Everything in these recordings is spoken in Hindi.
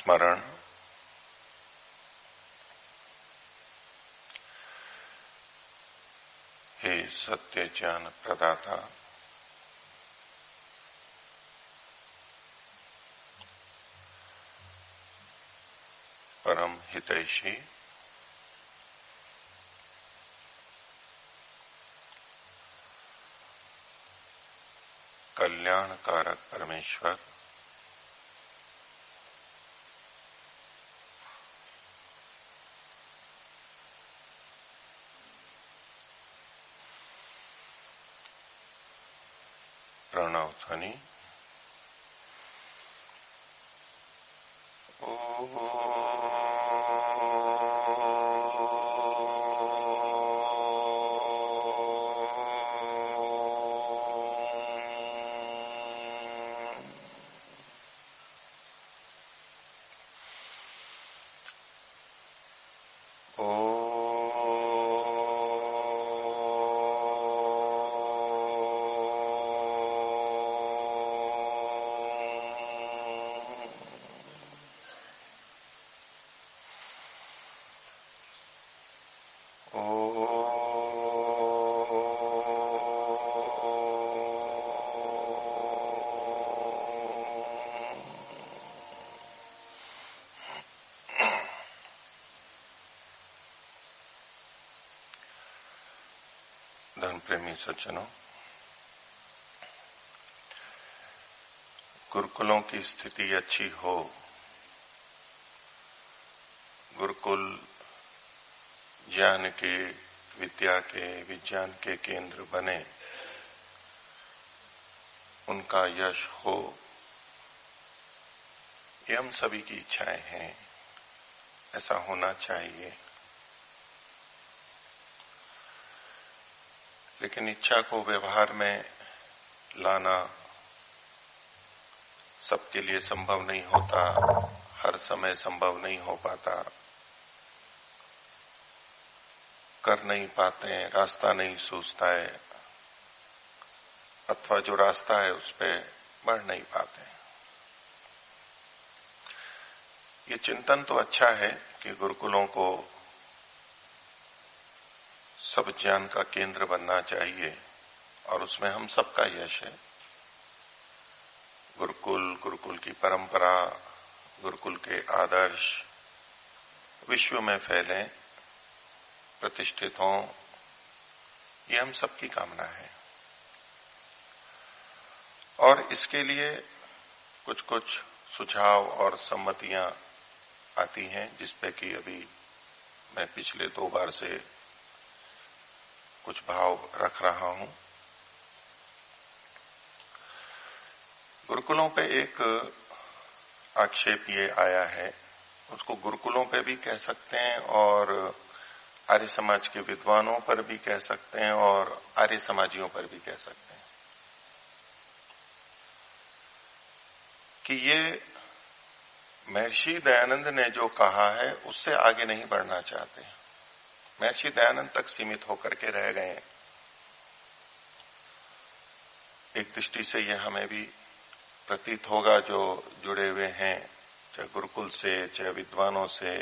स्मरण, हे सत्य ज्ञान प्रदाता, परम हितैषी, कल्याणकारक परमेश्वर, प्रणव ध्वनि धन प्रेमी सज्जनों, गुरुकुलों की स्थिति अच्छी हो, गुरुकुल ज्ञान के, विद्या के, विज्ञान के केंद्र बने, उनका यश हो, ये हम सभी की इच्छाएं हैं। ऐसा होना चाहिए। लेकिन इच्छा को व्यवहार में लाना सबके लिए संभव नहीं होता, हर समय संभव नहीं हो पाता, कर नहीं पाते, रास्ता नहीं सूझता है, अथवा जो रास्ता है उस पे बढ़ नहीं पाते। ये चिंतन तो अच्छा है कि गुरुकुलों को सब ज्ञान का केंद्र बनना चाहिए और उसमें हम सबका यश है। गुरुकुल की परंपरा, गुरुकुल के आदर्श विश्व में फैलें, प्रतिष्ठित हों, ये हम सबकी कामना है। और इसके लिए कुछ कुछ सुझाव और सम्मतियां आती हैं, जिसपे कि अभी मैं पिछले 2 बार से कुछ भाव रख रहा हूं। गुरुकुलों पे एक आक्षेप ये आया है, उसको गुरुकुलों पे भी कह सकते हैं और आर्य समाज के विद्वानों पर भी कह सकते हैं और आर्य समाजियों पर भी कह सकते हैं कि ये महर्षि दयानंद ने जो कहा है उससे आगे नहीं बढ़ना चाहते। महर्षि दयानंद तक सीमित होकर के रह गए हैं। एक दृष्टि से यह हमें भी प्रतीत होगा, जो जुड़े हुए हैं चाहे गुरुकुल से, चाहे विद्वानों से,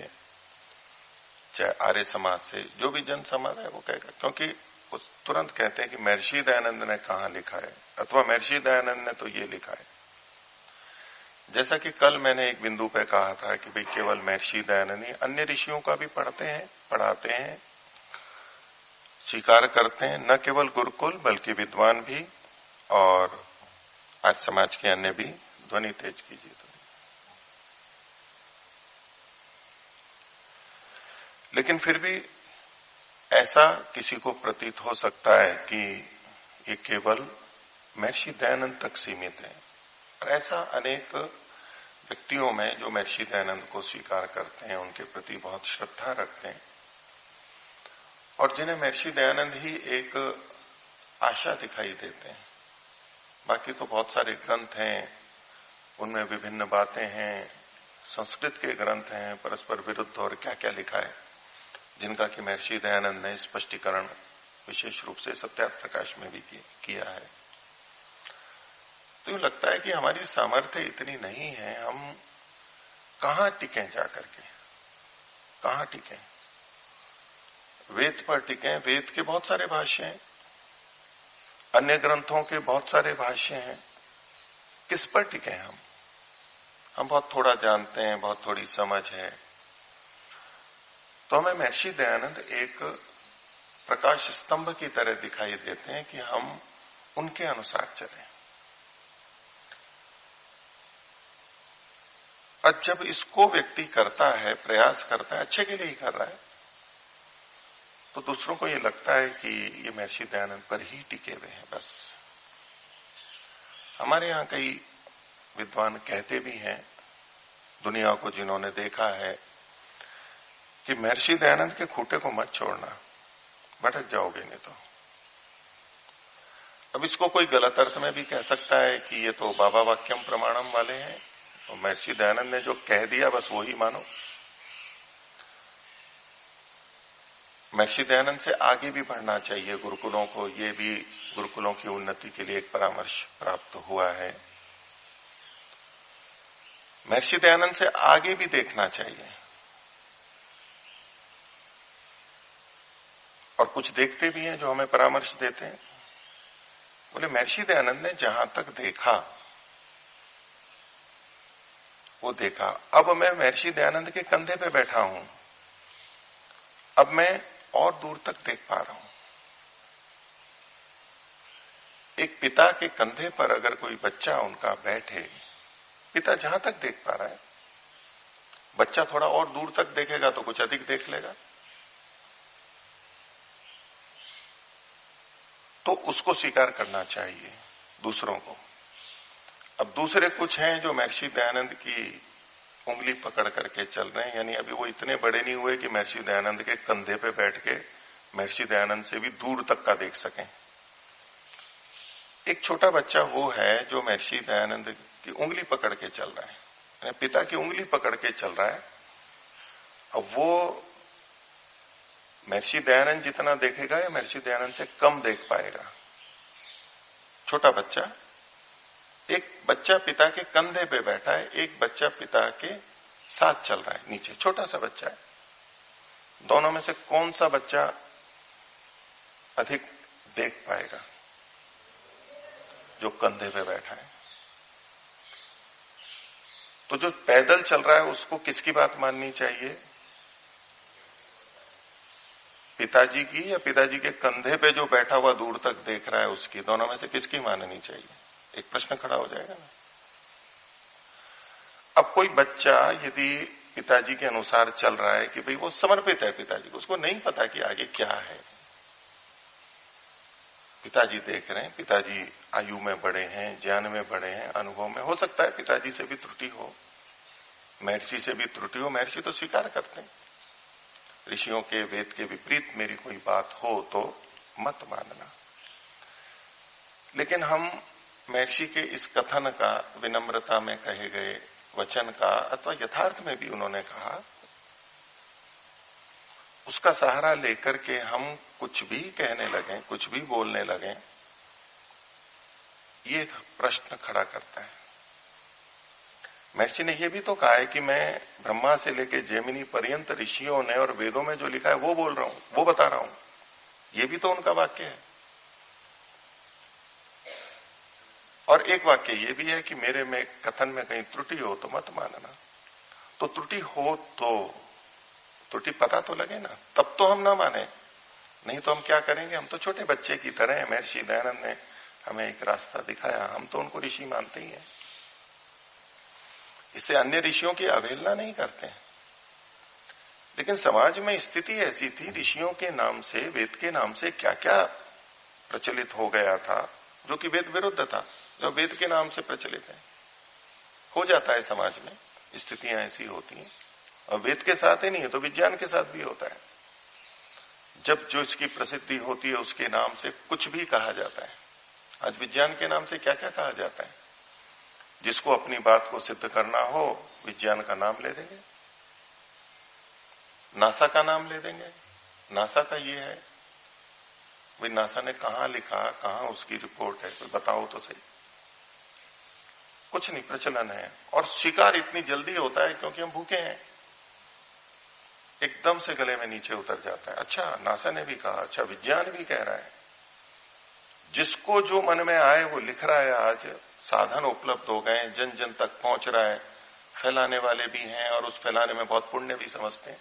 चाहे आर्य समाज से, जो भी जन समाज है वो कहेगा, क्योंकि वो तुरंत कहते हैं कि महर्षि दयानंद ने कहाँ लिखा है, अथवा महर्षि दयानंद ने तो ये लिखा है। जैसा कि कल मैंने एक बिंदु पे कहा था कि भाई केवल महर्षि दयानंद ही, अन्य ऋषियों का भी पढ़ते हैं, पढ़ाते हैं, स्वीकार करते हैं, न केवल गुरुकुल बल्कि विद्वान भी और आज समाज के अन्य भी। ध्वनि तेज कीजिए। लेकिन फिर भी ऐसा किसी को प्रतीत हो सकता है कि ये केवल महर्षि दयानंद तक सीमित है। और ऐसा अनेक व्यक्तियों में जो महर्षि दयानंद को स्वीकार करते हैं, उनके प्रति बहुत श्रद्धा रखते हैं और जिन्हें महर्षि दयानंद ही एक आशा दिखाई देते हैं। बाकी तो बहुत सारे ग्रंथ हैं, उनमें विभिन्न बातें हैं, संस्कृत के ग्रंथ हैं, परस्पर विरुद्ध और क्या क्या लिखा है, जिनका कि महर्षि दयानंद ने स्पष्टीकरण विशेष रूप से सत्यार्थ प्रकाश में भी किया है। तो यूं लगता है कि हमारी सामर्थ्य इतनी नहीं है, हम कहां टिके जाकर के, कहां टिके? वेद पर टिके, वेद के बहुत सारे भाष्य हैं, अन्य ग्रंथों के बहुत सारे भाष्य हैं, किस पर टिके हम बहुत थोड़ा जानते हैं, बहुत थोड़ी समझ है। तो हमें महर्षि दयानंद एक प्रकाश स्तंभ की तरह दिखाई देते हैं कि हम उनके अनुसार चलें। और जब इसको व्यक्ति करता है, प्रयास करता है, अच्छे के लिए ही कर रहा है, तो दूसरों को ये लगता है कि ये महर्षि दयानंद पर ही टिके हुए हैं बस। हमारे यहां कई विद्वान कहते भी हैं, दुनिया को जिन्होंने देखा है, कि महर्षि दयानंद के खूंटे को मत छोड़ना, भटक जाओगे नहीं तो। अब इसको कोई गलत अर्थ में भी कह सकता है कि ये तो बाबा वाक्यम प्रमाणम वाले हैं, और महर्षि दयानंद ने जो कह दिया बस वो ही मानो। महर्षि दयानंद से आगे भी बढ़ना चाहिए गुरुकुलों को, ये भी गुरुकुलों की उन्नति के लिए एक परामर्श प्राप्त हुआ है। महर्षि दयानंद से आगे भी देखना चाहिए, और कुछ देखते भी हैं जो हमें परामर्श देते हैं। बोले महर्षि दयानंद ने जहां तक देखा वो देखा, अब मैं महर्षि दयानंद के कंधे पे बैठा हूं, अब मैं और दूर तक देख पा रहा हूं। एक पिता के कंधे पर अगर कोई बच्चा उनका बैठे, पिता जहां तक देख पा रहा है, बच्चा थोड़ा और दूर तक देखेगा तो कुछ अधिक देख लेगा, तो उसको स्वीकार करना चाहिए दूसरों को। अब दूसरे कुछ हैं जो महर्षि दयानंद की उंगली पकड़ करके चल रहे हैं, यानी अभी वो इतने बड़े नहीं हुए कि महर्षि दयानंद के कंधे पे बैठ के महर्षि दयानंद से भी दूर तक का देख सकें। एक छोटा बच्चा वो है जो महर्षि दयानंद की उंगली पकड़ के चल रहा है, यानी पिता की उंगली पकड़ के चल रहा है। अब वो महर्षि दयानंद जितना देखेगा या महर्षि दयानंद से कम देख पाएगा? छोटा बच्चा। एक बच्चा पिता के कंधे पे बैठा है, एक बच्चा पिता के साथ चल रहा है नीचे, छोटा सा बच्चा है। दोनों में से कौन सा बच्चा अधिक देख पाएगा? जो कंधे पे बैठा है। तो जो पैदल चल रहा है उसको किसकी बात माननी चाहिए? पिताजी की, या पिताजी के कंधे पे जो बैठा हुआ दूर तक देख रहा है उसकी? दोनों में से किसकी माननी चाहिए? एक प्रश्न खड़ा हो जाएगा ना। अब कोई बच्चा यदि पिताजी के अनुसार चल रहा है कि भाई वो समर्पित है पिताजी को, उसको नहीं पता कि आगे क्या है, पिताजी देख रहे हैं, पिताजी आयु में बड़े हैं, ज्ञान में बड़े हैं, अनुभव में, हो सकता है पिताजी से भी त्रुटि हो, महर्षि से भी त्रुटि हो, महर्षि तो स्वीकार करते हैं। ऋषियों के वेद के विपरीत मेरी कोई बात हो तो मत मानना। लेकिन हम महर्षि के इस कथन का, विनम्रता में कहे गए वचन का, अथवा यथार्थ में भी उन्होंने कहा, उसका सहारा लेकर के हम कुछ भी कहने लगे, कुछ भी बोलने लगे, ये एक प्रश्न खड़ा करता है। महर्षि ने यह भी तो कहा है कि मैं ब्रह्मा से लेकर जैमिनी पर्यंत ऋषियों ने और वेदों में जो लिखा है वो बोल रहा हूं, वो बता रहा हूं। ये भी तो उनका वाक्य है। और एक वाक्य ये भी है कि मेरे में कथन में कहीं त्रुटि हो तो मत मानना। तो त्रुटि हो तो त्रुटि पता तो लगे ना, तब तो हम ना माने, नहीं तो हम क्या करेंगे? हम तो छोटे बच्चे की तरह हैं। महर्षि दयानंद ने हमें एक रास्ता दिखाया, हम तो उनको ऋषि मानते ही हैं। इससे अन्य ऋषियों की अवहेलना नहीं करते हैं। लेकिन समाज में स्थिति ऐसी थी, ऋषियों के नाम से, वेद के नाम से क्या क्या प्रचलित हो गया था जो कि वेद विरुद्ध था, जो वेद के नाम से प्रचलित है। हो जाता है समाज में, स्थितियां ऐसी होती हैं। और वेद के साथ ही नहीं है तो विज्ञान के साथ भी होता है। जब जो इसकी प्रसिद्धि होती है उसके नाम से कुछ भी कहा जाता है। आज विज्ञान के नाम से क्या क्या कहा जाता है। जिसको अपनी बात को सिद्ध करना हो विज्ञान का नाम ले देंगे, नासा का नाम ले देंगे। नासा का ये है, भाई नासा ने कहां लिखा, कहां उसकी रिपोर्ट है, कोई बताओ तो सही। कुछ नहीं, प्रचलन है। और शिकार इतनी जल्दी होता है क्योंकि हम भूखे हैं, एकदम से गले में नीचे उतर जाता है। अच्छा, नासा ने भी कहा, अच्छा विज्ञान भी कह रहा है, जिसको जो मन में आए वो लिख रहा है। आज साधन उपलब्ध हो गए, जन जन तक पहुंच रहा है, फैलाने वाले भी हैं और उस फैलाने में बहुत पुण्य भी समझते हैं।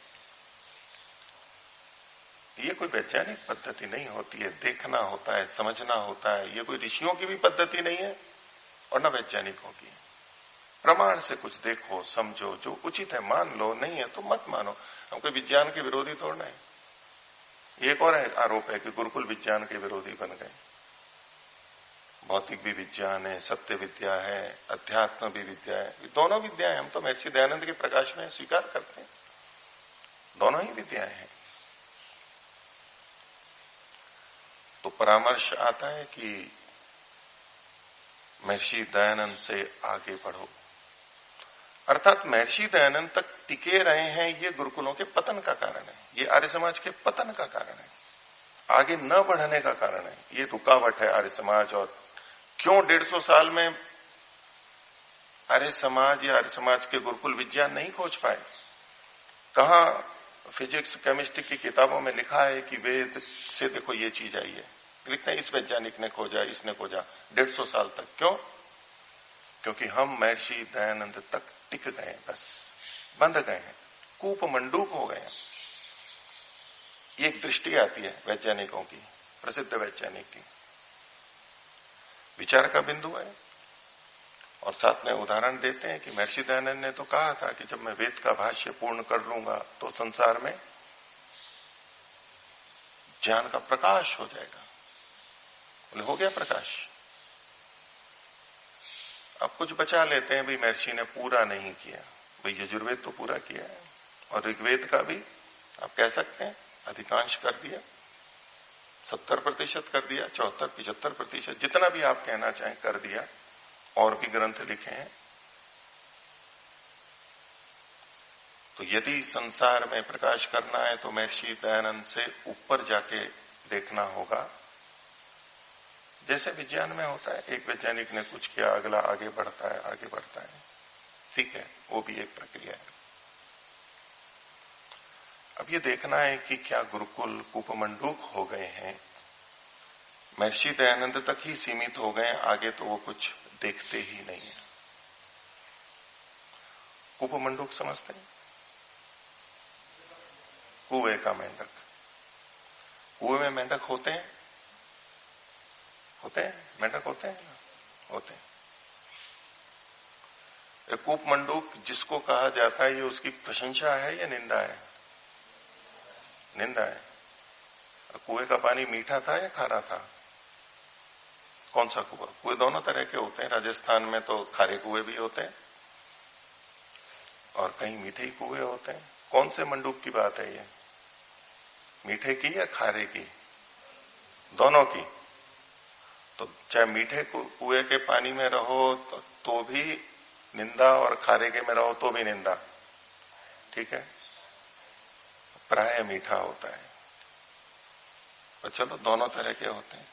ये कोई वैज्ञानिक पद्धति नहीं होती है, देखना होता है, समझना होता है। ये कोई ऋषियों की भी पद्धति नहीं है और न वैज्ञानिकों की। प्रमाण से कुछ देखो, समझो, जो उचित है मान लो, नहीं है तो मत मानो। हम कोई विज्ञान के विरोधी थोड़ा है। एक और आरोप है कि गुरुकुल विज्ञान के विरोधी बन गए। भौतिक भी विज्ञान है, सत्य विद्या है, अध्यात्म भी विद्या है, दोनों विद्याएं हम तो महर्षि दयानंद के प्रकाश में स्वीकार करते हैं, दोनों ही विद्याएं हैं। तो परामर्श आता है कि महर्षि दयानंद से आगे बढ़ो, अर्थात महर्षि दयानंद तक टिके रहे हैं, ये गुरुकुलों के पतन का कारण है, ये आर्य समाज के पतन का कारण है, आगे न बढ़ने का कारण है। ये रुकावट है आर्य समाज। और क्यों 150 साल में आर्य समाज या आर्य समाज के गुरुकुल विज्ञान नहीं खोज पाए? कहां फिजिक्स केमिस्ट्री की किताबों में लिखा है कि वेद से देखो ये चीज आई है, लिखते हैं इस वैज्ञानिक ने खोजा, इसने खोजा, 150 साल तक। क्यों? क्योंकि हम महर्षि दयानंद तक टिक गए, बस बंध गए हैं, कूप मंडूक हो गए हैं। ये एक दृष्टि आती है वैज्ञानिकों की, प्रसिद्ध वैज्ञानिक की, विचार का बिंदु है। और साथ में उदाहरण देते हैं कि महर्षि दयानंद ने तो कहा था कि जब मैं वेद का भाष्य पूर्ण कर लूंगा तो संसार में ज्ञान का प्रकाश हो जाएगा। बोले हो गया प्रकाश। अब कुछ बचा लेते हैं, भाई महर्षि ने पूरा नहीं किया। भाई यजुर्वेद तो पूरा किया है और ऋग्वेद का भी आप कह सकते हैं अधिकांश कर दिया, 70% कर दिया, 74-75%, जितना भी आप कहना चाहें कर दिया। और भी ग्रंथ लिखे हैं। तो यदि संसार में प्रकाश करना है तो महर्षि दयानंद से ऊपर जाके देखना होगा। जैसे विज्ञान में होता है, एक वैज्ञानिक ने कुछ किया, अगला आगे बढ़ता है, आगे बढ़ता है, ठीक है, वो भी एक प्रक्रिया है। अब ये देखना है कि क्या गुरुकुल कूपमंडूक हो गए हैं, महर्षि दयानंद तक ही सीमित हो गए, आगे तो वो कुछ देखते ही नहीं है। कूपमंडूक समझते हैं? कुएं का मेंढक। कुएं में मेंढक होते हैं? होते हैं, मेंढक होते हैं ना, होते हैं। कूपमंडूक जिसको कहा जाता है, ये उसकी प्रशंसा है या निंदा है? निंदा है। कुएं का पानी मीठा था या खारा था? कौन सा कुआं? कुएं दोनों तरह के होते हैं। राजस्थान में तो खारे कुएं भी होते हैं और कहीं मीठे ही कुएं होते हैं। कौन से मंडूक की बात है ये? मीठे की या खारे की? दोनों की। तो चाहे मीठे कुएं के पानी में रहो तो भी निंदा और खारे के में रहो तो भी निंदा, ठीक है। प्राय मीठा होता है, तो चलो दोनों तरह के होते हैं।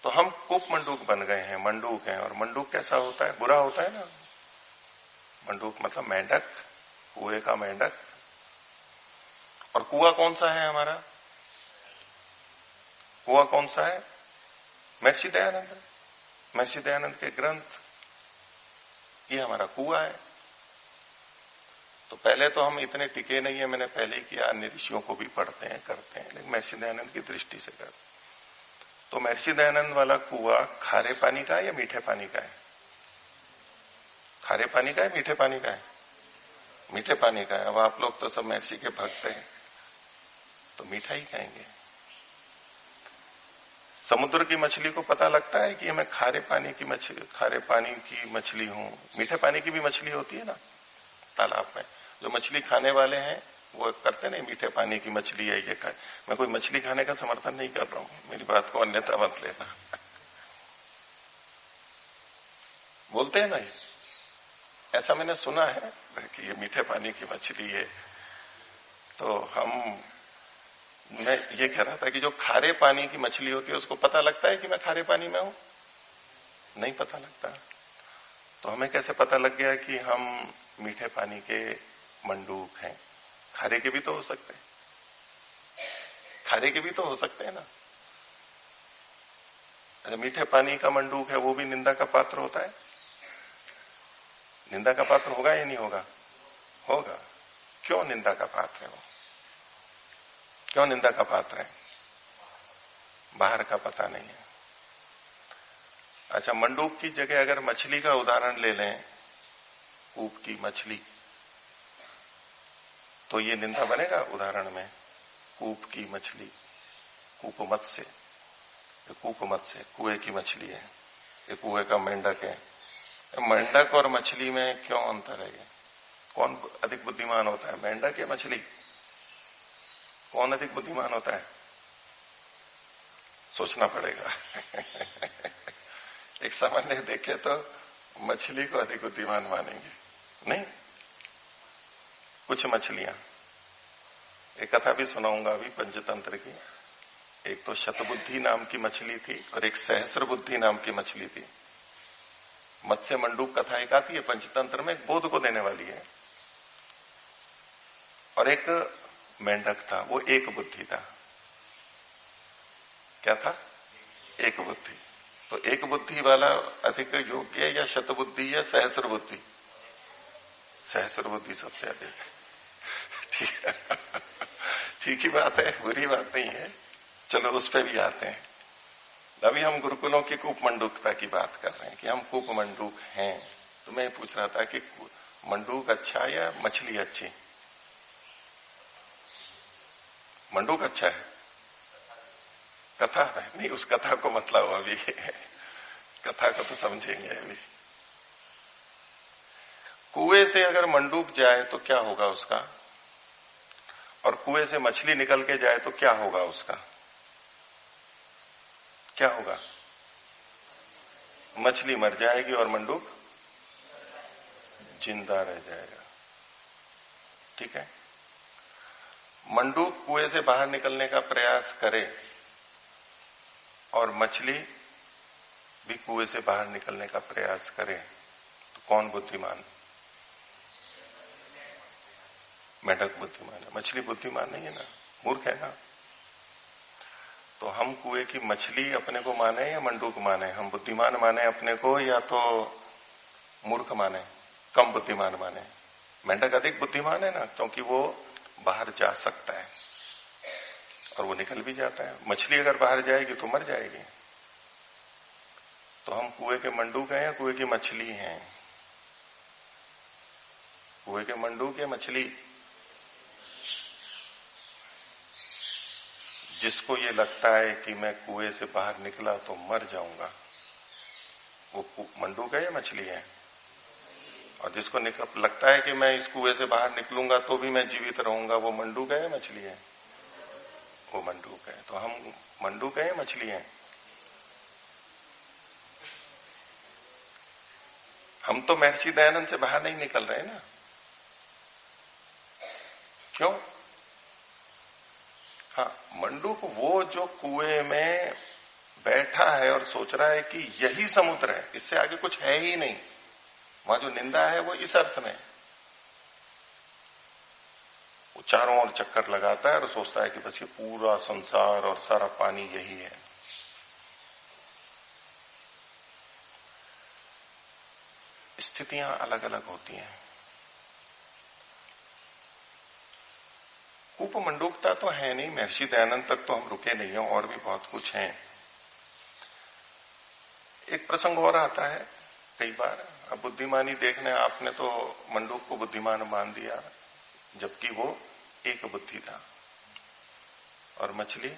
तो हम कूप मंडूक बन गए हैं, मंडूक हैं। और मंडूक कैसा होता है? बुरा होता है ना। मंडूक मतलब मेंढक, कुएं का मेंढक। और कुआं कौन सा है हमारा? कुआं कौन सा है? महर्षि दयानंद। महर्षि दयानंद के ग्रंथ, ये हमारा कुआं है। तो पहले तो हम इतने टिके नहीं है, मैंने पहले ही किया, अन्य ऋषियों को भी पढ़ते हैं, करते हैं, लेकिन महर्षि दयानंद की दृष्टि से करते हैं। तो महर्षि दयानंद वाला कुआं खारे पानी का है या मीठे पानी का है? खारे पानी का है, मीठे पानी का है? मीठे पानी का है। अब आप लोग तो सब महर्षि के भक्त हैं, तो मीठा ही कहेंगे। समुद्र की मछली को पता लगता है कि मैं खारे पानी की मछली हूं। मीठे पानी की भी मछली होती है ना तालाब में। जो मछली खाने वाले हैं वो करते नहीं, मीठे पानी की मछली है ये खाए। मैं कोई मछली खाने का समर्थन नहीं कर रहा हूं, मेरी बात को अन्यथा मत लेना। बोलते हैं ना, ऐसा मैंने सुना है कि ये मीठे पानी की मछली है। तो मैं ये कह रहा था कि जो खारे पानी की मछली होती है उसको पता लगता है कि मैं खारे पानी में हूं? नहीं पता लगता। तो हमें कैसे पता लग गया कि हम मीठे पानी के मंडूक हैं? खारे के भी तो हो सकते हैं, खारे के भी तो हो सकते हैं ना। अरे मीठे पानी का मंडूक है, वो भी निंदा का पात्र होता है? निंदा का पात्र होगा या नहीं होगा? होगा। क्यों निंदा का पात्र है वो? क्यों निंदा का पात्र है? बाहर का पता नहीं है। अच्छा, मंडूक की जगह अगर मछली का उदाहरण ले लें, कूप की मछली, तो ये निंदा बनेगा उदाहरण में? कूप की मछली, कूप मत्स्य, कूप मत्स्य कुएं की मछली है, ये कुएं का मेंढक है। मेंढक और मछली में क्यों अंतर है? ये कौन अधिक बुद्धिमान होता है, मेंढक या मछली? कौन अधिक बुद्धिमान होता है? सोचना पड़ेगा। एक सामान्य देखे तो मछली को अधिक बुद्धिमान मानेंगे, नहीं? कुछ मछलियां, एक कथा भी सुनाऊंगा अभी पंचतंत्र की। एक तो शतबुद्धि नाम की मछली थी और एक सहस्र बुद्धि नाम की मछली थी। मत्स्य मंडूक कथा एक आती है पंचतंत्र में, बोध को देने वाली है। और एक मेंढक था, वो एक बुद्धि था। क्या था? एक बुद्धि। तो एक बुद्धि वाला अधिक योग्य है या शतबुद्धि या सहस्र बुद्धि? सहस्र बुद्धि सबसे अधिक है। ठीक है, ठीक ही बात है, बुरी बात नहीं है। चलो उस पर भी आते हैं। अभी हम गुरुकुलों की कूप मंडूकता की बात कर रहे हैं कि हम कूप मंडूक हैं। तो मैं पूछ रहा था कि मंडूक अच्छा या मछली अच्छी? मंडूक अच्छा है। कथा है नहीं, उस कथा को मतलब अभी कथा को तो समझेंगे अभी। कुएं से अगर मंडूक जाए तो क्या होगा उसका, और कुएं से मछली निकल के जाए तो क्या होगा उसका? क्या होगा? मछली मर जाएगी और मंडूक जिंदा रह जाएगा। ठीक है, मंडूक कुएं से बाहर निकलने का प्रयास करे और मछली भी कुएं से बाहर निकलने का प्रयास करे, तो कौन बुद्धिमान? मेंढक बुद्धिमान है, मछली बुद्धिमान नहीं है ना, मूर्ख है ना। तो हम कुएं की मछली अपने को माने या मंडूक माने? हम बुद्धिमान माने अपने को या तो मूर्ख माने, कम बुद्धिमान माने? मेंढक अधिक बुद्धिमान है ना, क्योंकि वो बाहर जा सकता है और वो निकल भी जाता है। मछली अगर बाहर जाएगी तो मर जाएगी। तो हम कुएं के मंडूक हैं या कुएं की मछली हैं? कुएं के मंडूक या मछली? जिसको ये लगता है कि मैं कुएं से बाहर निकला तो मर जाऊंगा, वो मंडूक है या मछली है? और जिसको लगता है कि मैं इस कुएं से बाहर निकलूंगा तो भी मैं जीवित रहूंगा, वो मंडूक है या मछली है? वो मंडूक है। तो हम मंडूक है या मछली है? हम तो महर्षि दयानंद से बाहर नहीं निकल रहे ना। क्यों? हाँ, मंडूक वो जो कुएं में बैठा है और सोच रहा है कि यही समुद्र है, इससे आगे कुछ है ही नहीं। वहां जो निंदा है वो इस अर्थ में, वो चारों ओर चक्कर लगाता है और सोचता है कि बस ये पूरा संसार और सारा पानी यही है। स्थितियां अलग अलग होती हैं। कूप मंडूकता तो है नहीं, महर्षि दयानंद तक तो हम रुके नहीं हैं, और भी बहुत कुछ है। एक प्रसंग और आता है कई बार, अब बुद्धिमानी देखने आपने तो मंडूक को बुद्धिमान मान दिया, जबकि वो एक बुद्धि था, और मछली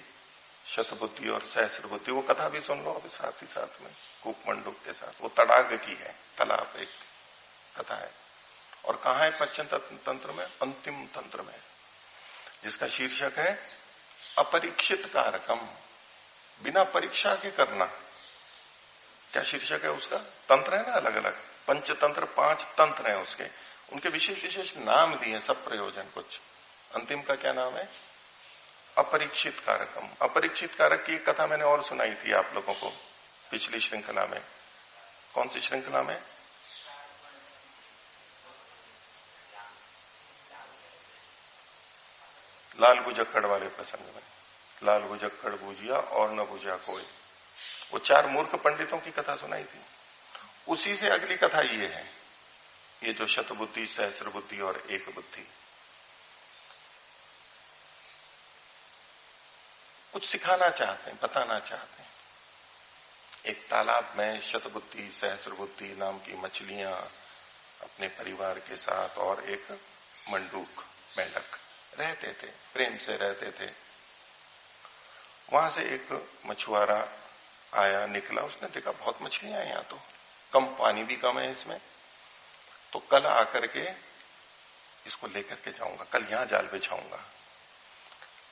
शतबुद्धि और सहस्र बुद्धि। वो कथा भी सुन लो अभी साथ ही साथ में, कूप मंडूक के साथ। वो तड़ाग की है, तालाब एक कथा है। और कहाँ है पंचतंत्र तंत्र में? अंतिम तंत्र में, जिसका शीर्षक है अपरीक्षित कारकम, बिना परीक्षा के करना। क्या शीर्षक है उसका? तंत्र है ना अलग अलग, पंचतंत्र 5 तंत्र हैं उसके, उनके विशेष विशेष नाम दिए, सब प्रयोजन कुछ। अंतिम का क्या नाम है? अपरीक्षित कारकम। अपरीक्षित कारक की एक कथा मैंने और सुनाई थी आप लोगों को पिछली श्रृंखला में। कौन सी श्रृंखला में? लाल गुजक्कड़ वाले प्रसंग में, लाल गुजक्कड़ बूझिया और न बूझा कोई, वो 4 मूर्ख पंडितों की कथा सुनाई थी। उसी से अगली कथा ये है, ये जो शतबुद्धि, सहस्र बुद्धि और एक बुद्धि। कुछ सिखाना चाहते हैं, बताना चाहते हैं। एक तालाब में शतबुद्धि सहस्र बुद्धि नाम की मछलियां अपने परिवार के साथ और एक मंडूक, मेंढक रहते थे, प्रेम से रहते थे। वहां से एक मछुआरा आया, निकला, उसने देखा बहुत मछलियां हैं यहां, तो कम, पानी भी कम है इसमें, तो कल आकर के इसको लेकर के जाऊंगा, कल यहां जाल बिछाऊंगा।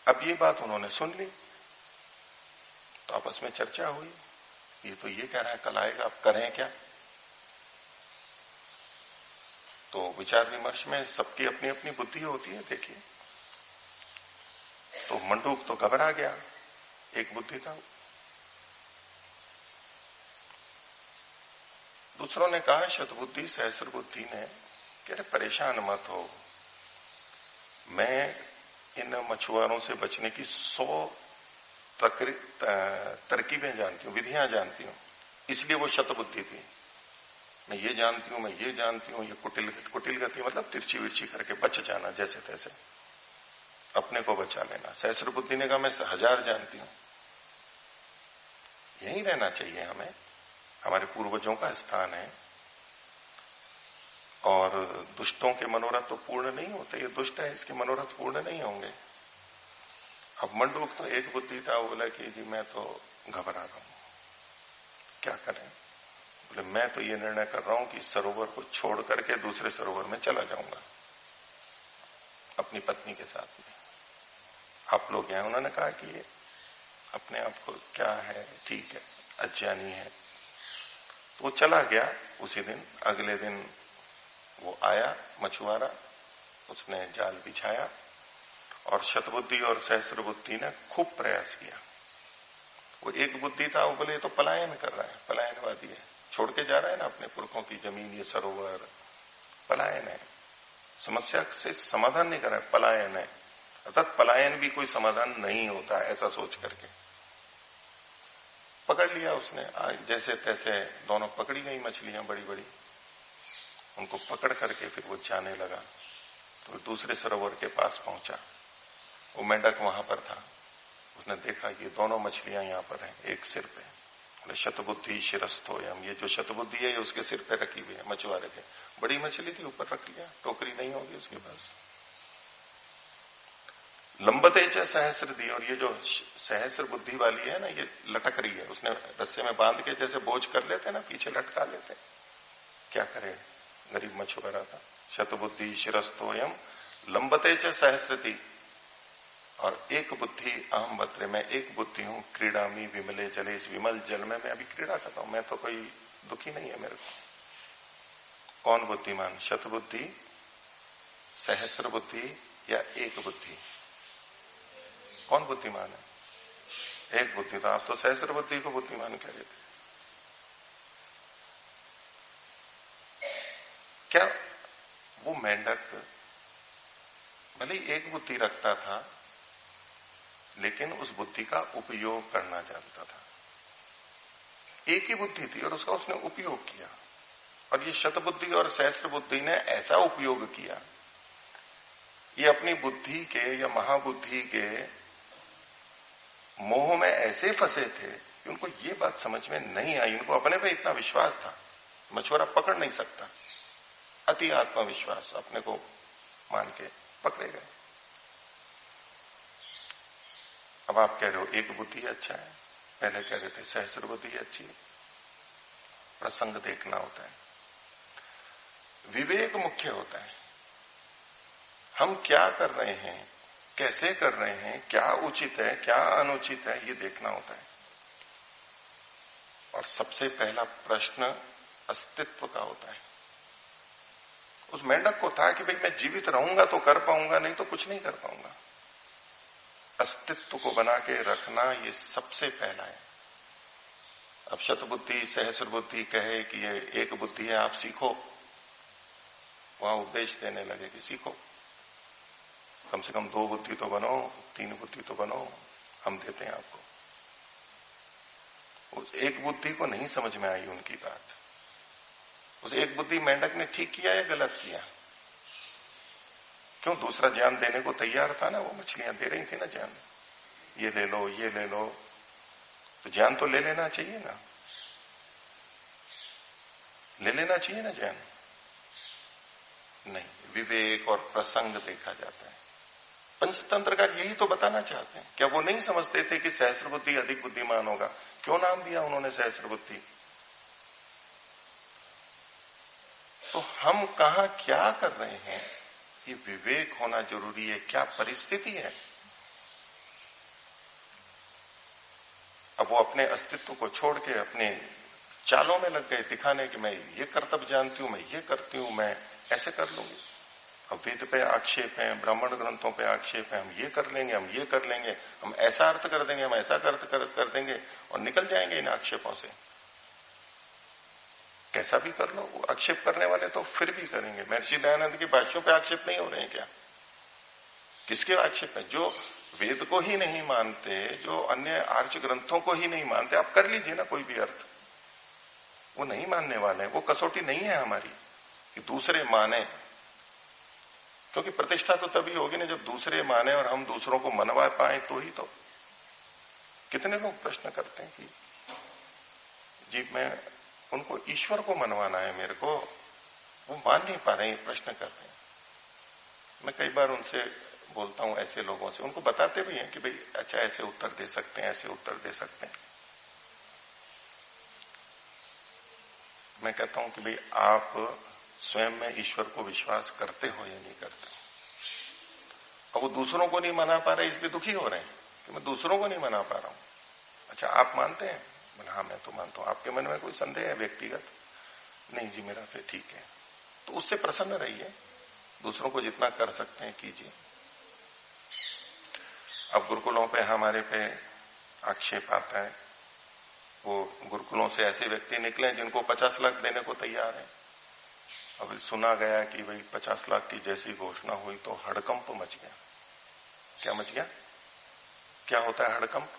अब ये बात उन्होंने सुन ली, तो आपस में चर्चा हुई, ये तो ये कह रहा है कल आएगा, अब करें क्या। तो विचार विमर्श में सबकी अपनी अपनी बुद्धि होती है, देखिए। तो मंडूक तो घबरा गया, एक बुद्धि था। दूसरों ने कहा, शतबुद्धि सहस्र बुद्धि ने, कह रहे परेशान मत हो, मैं इन मछुआरों से बचने की 100 तरकीबें जानती हूं, विधियां जानती हूं, इसलिए वो शतबुद्धि थी। मैं ये जानती हूं, मैं ये जानती हूं, ये कुटिल गति मतलब तिरछी विरछी करके बच जाना, जैसे तैसे अपने को बचा लेना। सहस्र बुद्धि ने कहा, मैं 1000 जानती हूं। यही रहना चाहिए हमें, हमारे पूर्वजों का स्थान है। और दुष्टों के मनोरथ तो पूर्ण नहीं होते, ये दुष्ट है, इसके मनोरथ पूर्ण नहीं होंगे। अब मंडूक तो एक बुद्धि था, बोला कि जी मैं तो घबरा रहा हूं, क्या करें। बोले मैं तो ये निर्णय कर रहा हूं कि सरोवर को छोड़ करके दूसरे सरोवर में चला जाऊंगा अपनी पत्नी के साथ में। आप लोग हैं, उन्होंने कहा कि ये अपने आप को क्या है, ठीक है, अज्ञानी है। तो वो चला गया उसी दिन। अगले दिन वो आया मछुआरा, उसने जाल बिछाया और शतबुद्धि और सहस्र बुद्धि ने खूब प्रयास किया। वो एक बुद्धि था, वो बोले तो पलायन कर रहा है, पलायनवादी है, छोड़ के जा रहा है ना अपने पुरखों की जमीन, ये सरोवर, पलायन है, समस्या से समाधान नहीं कर रहा है, पलायन है। अर्थात पलायन भी कोई समाधान नहीं होता, ऐसा सोच करके पकड़ लिया उसने। जैसे तैसे दोनों पकड़ी गई मछलियां बड़ी बड़ी, उनको पकड़ करके फिर वो जाने लगा। तो दूसरे सरोवर के पास पहुंचा, वो मेंढक वहां पर था, उसने देखा ये दोनों मछलियां यहां पर हैं, एक सिर पे। बोले शतबुद्धि शिरस्थोयम, ये जो शतबुद्धि है ये उसके सिर पे रखी हुई है, मछुआरे के। बड़ी मछली थी, ऊपर रख लिया, टोकरी नहीं होगी उसके पास। लंबते च सहस्र दी, और ये जो सहस्र बुद्धि वाली है ना, ये लटक रही है, उसने रस्से में बांध के जैसे बोझ कर लेते ना, पीछे लटका लेते। क्या करे, गरीब मछुआरा था। शतबुद्धि शिरस्थोयम लंबते च सहस्रति, और एक बुद्धि अहम बत्रे, में एक बुद्धि हूं, क्रीडामी विमले जले, इस विमल जल में मैं अभी क्रीड़ा करता हूं, मैं तो कोई दुखी नहीं है मेरे को। कौन बुद्धिमान, शतबुद्धि, सहस्र बुद्धि या एक बुद्धि? कौन बुद्धिमान है? एक बुद्धि। तो आप तो सहस्र बुद्धि को बुद्धिमान कह रहे थे। क्या वो मेंढक भले ही एक बुद्धि रखता था, लेकिन उस बुद्धि का उपयोग करना जानता था। एक ही बुद्धि थी और उसका उसने उपयोग किया। और ये शतबुद्धि और सहस्र बुद्धि ने ऐसा उपयोग किया, ये अपनी बुद्धि के या महाबुद्धि के मोह में ऐसे फंसे थे कि उनको ये बात समझ में नहीं आई। उनको अपने पे इतना विश्वास था, मछुआरा पकड़ नहीं सकता, अति आत्मविश्वास, अपने को मान के पकड़े गए। अब आप कह रहे हो एक बुद्धि अच्छा है, पहले कह रहे थे सहस्र बुद्धि अच्छी है। प्रसंग देखना होता है, विवेक मुख्य होता है। हम क्या कर रहे हैं, कैसे कर रहे हैं, क्या उचित है क्या अनुचित है, ये देखना होता है। और सबसे पहला प्रश्न अस्तित्व का होता है। उस मेंढक को था कि भाई मैं जीवित रहूंगा तो कर पाऊंगा, नहीं तो कुछ नहीं कर पाऊंगा। अस्तित्व को बना के रखना ये सबसे पहला है। अब शतबुद्धि सहस्र बुद्धि कहे कि ये एक बुद्धि है, आप सीखो, वहां उपदेश देने लगे कि सीखो। कम से कम 2 बुद्धि तो बनो, 3 बुद्धि तो बनो, हम देते हैं आपको। उस एक बुद्धि को नहीं समझ में आई उनकी बात। उस एक बुद्धि मेंढक ने ठीक किया या गलत किया? क्यों? दूसरा ज्ञान देने को तैयार था ना, वो मछलियां दे रही थी ना ज्ञान, ये ले लो, ये ले लो, तो ज्ञान तो ले लेना चाहिए ना, ले लेना चाहिए ना ज्ञान। नहीं, विवेक और प्रसंग देखा जाता है। पंचतंत्र का यही तो बताना चाहते हैं। क्या वो नहीं समझते थे कि सहस्र बुद्धि अधिक बुद्धिमान होगा? क्यों नाम दिया उन्होंने सहस्र बुद्धि? तो हम कहा क्या कर रहे हैं? कि विवेक होना जरूरी है। क्या परिस्थिति है? अब वो अपने अस्तित्व को छोड़ के अपने चालों में लग गए दिखाने कि मैं ये कर्तव्य जानती हूं, मैं ये करती हूं, मैं ऐसे कर लूंगी। अब वेद पे आक्षेप है, ब्राह्मण ग्रंथों पे आक्षेप है, हम ये कर लेंगे, हम ये कर लेंगे, हम ऐसा अर्थ कर देंगे, हम ऐसा अर्थ कर देंगे और निकल जाएंगे इन आक्षेपों से। कैसा भी कर लो, वो आक्षेप करने वाले तो फिर भी करेंगे। महर्षि दयानंद के भाष्यों पे आक्षेप नहीं हो रहे हैं क्या? किसके आक्षेप है? जो वेद को ही नहीं मानते, जो अन्य आर्च ग्रंथों को ही नहीं मानते, आप कर लीजिए ना कोई भी अर्थ। वो नहीं मानने वाले, वो कसौटी नहीं है हमारी कि दूसरे माने, क्योंकि प्रतिष्ठा तो तभी होगी ना जब दूसरे माने और हम दूसरों को मनवा पाए तो ही तो। कितने लोग प्रश्न करते हैं कि जी मैं उनको ईश्वर को मनवाना है मेरे को, वो मान नहीं पा रहे हैं, प्रश्न करते हैं। मैं कई बार उनसे बोलता हूं, ऐसे लोगों से, उनको बताते भी हैं कि भाई अच्छा ऐसे उत्तर दे सकते हैं, ऐसे उत्तर दे सकते हैं। मैं कहता हूं कि भाई आप स्वयं में ईश्वर को विश्वास करते हो या नहीं करते? और वो दूसरों को नहीं मना पा रहे इसलिए दुखी हो रहे हैं कि मैं दूसरों को नहीं मना पा रहा हूं। अच्छा आप मानते हैं? हाँ मैं तो मानता हूं। आपके मन में कोई संदेह है व्यक्तिगत? नहीं जी मेरा फिर ठीक है। तो उससे प्रसन्न रहिए, दूसरों को जितना कर सकते हैं कीजिए। अब गुरुकुलों पे हमारे पे आक्षेप आता है, वो गुरुकुलों से ऐसे व्यक्ति निकले जिनको 50 लाख देने को तैयार है। अब सुना गया कि भाई 50 लाख की जैसी घोषणा हुई तो हड़कंप मच गया। क्या मच गया? क्या होता है हड़कंप?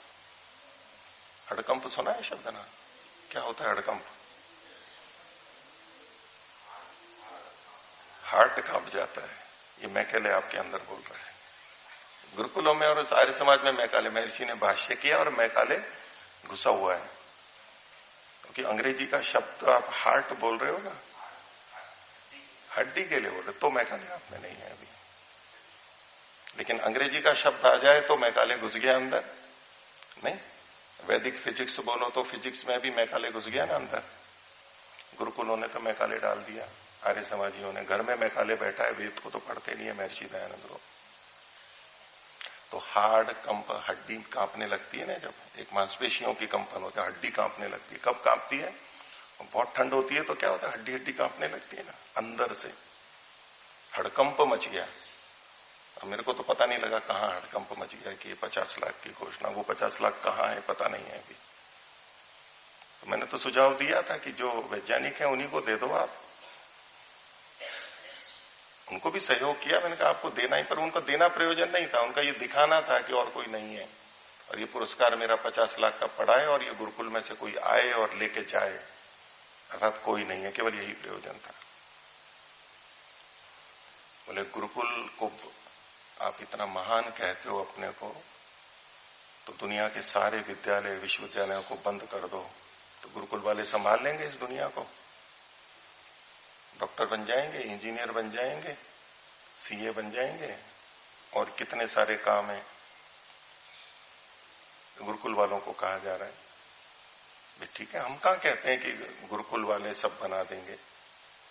हड़कंप सुना है शब्द ना? क्या होता है हड़कंप? हार्ट कांप जाता है। ये मैकाले आपके अंदर बोल रहा है। गुरुकुलों में और आर्य समाज में मैकाले, महर्षि ने भाष्य किया और मैकाले घुसा हुआ है, क्योंकि अंग्रेजी का शब्द आप हार्ट बोल रहे हो ना, हड्डी के लिए बोल रहे, तो मैकाले आप में नहीं है अभी। लेकिन अंग्रेजी का शब्द आ जाए तो मैकाले घुस गया अंदर। नहीं, वैदिक फिजिक्स बोलो तो फिजिक्स में भी मैकाले घुस गया ना अंदर। गुरुकुलों ने तो मैकाले डाल दिया, आर्य समाजियों ने। घर में मैकाले बैठा है, वेद को तो पढ़ते नहीं है महर्षि दयानंद को। तो हार्ड कंप, हड्डी कांपने लगती है ना, जब एक मांसपेशियों की कंपन होता है, हड्डी कांपने लगती है। कब कांपती है? बहुत ठंड होती है तो क्या होता है? हड्डी हड्डी कांपने लगती है ना अंदर से। हड़कंप मच गया। और मेरे को तो पता नहीं लगा कहाँ हड़कंप मच गया कि 50 लाख की घोषणा, वो 50 लाख कहाँ है पता नहीं है अभी। तो मैंने तो सुझाव दिया था कि जो वैज्ञानिक है उन्हीं को दे दो आप। उनको भी सहयोग किया, मैंने कहा आपको देना ही, पर उनको देना प्रयोजन नहीं था, उनका ये दिखाना था कि और कोई नहीं है और ये पुरस्कार मेरा 50 लाख का पड़ा है और ये गुरुकुल में से कोई आए और लेके जाए, अर्थात कोई नहीं है, केवल यही प्रयोजन था। बोले गुरुकुल को आप इतना महान कहते हो अपने को, तो दुनिया के सारे विद्यालय विश्वविद्यालयों को बंद कर दो तो गुरुकुल वाले संभाल लेंगे इस दुनिया को? डॉक्टर बन जाएंगे, इंजीनियर बन जाएंगे, सीए बन जाएंगे और कितने सारे काम है गुरुकुल वालों को कहा जा रहा है। ठीक है, हम कहाँ कहते हैं कि गुरुकुल वाले सब बना देंगे,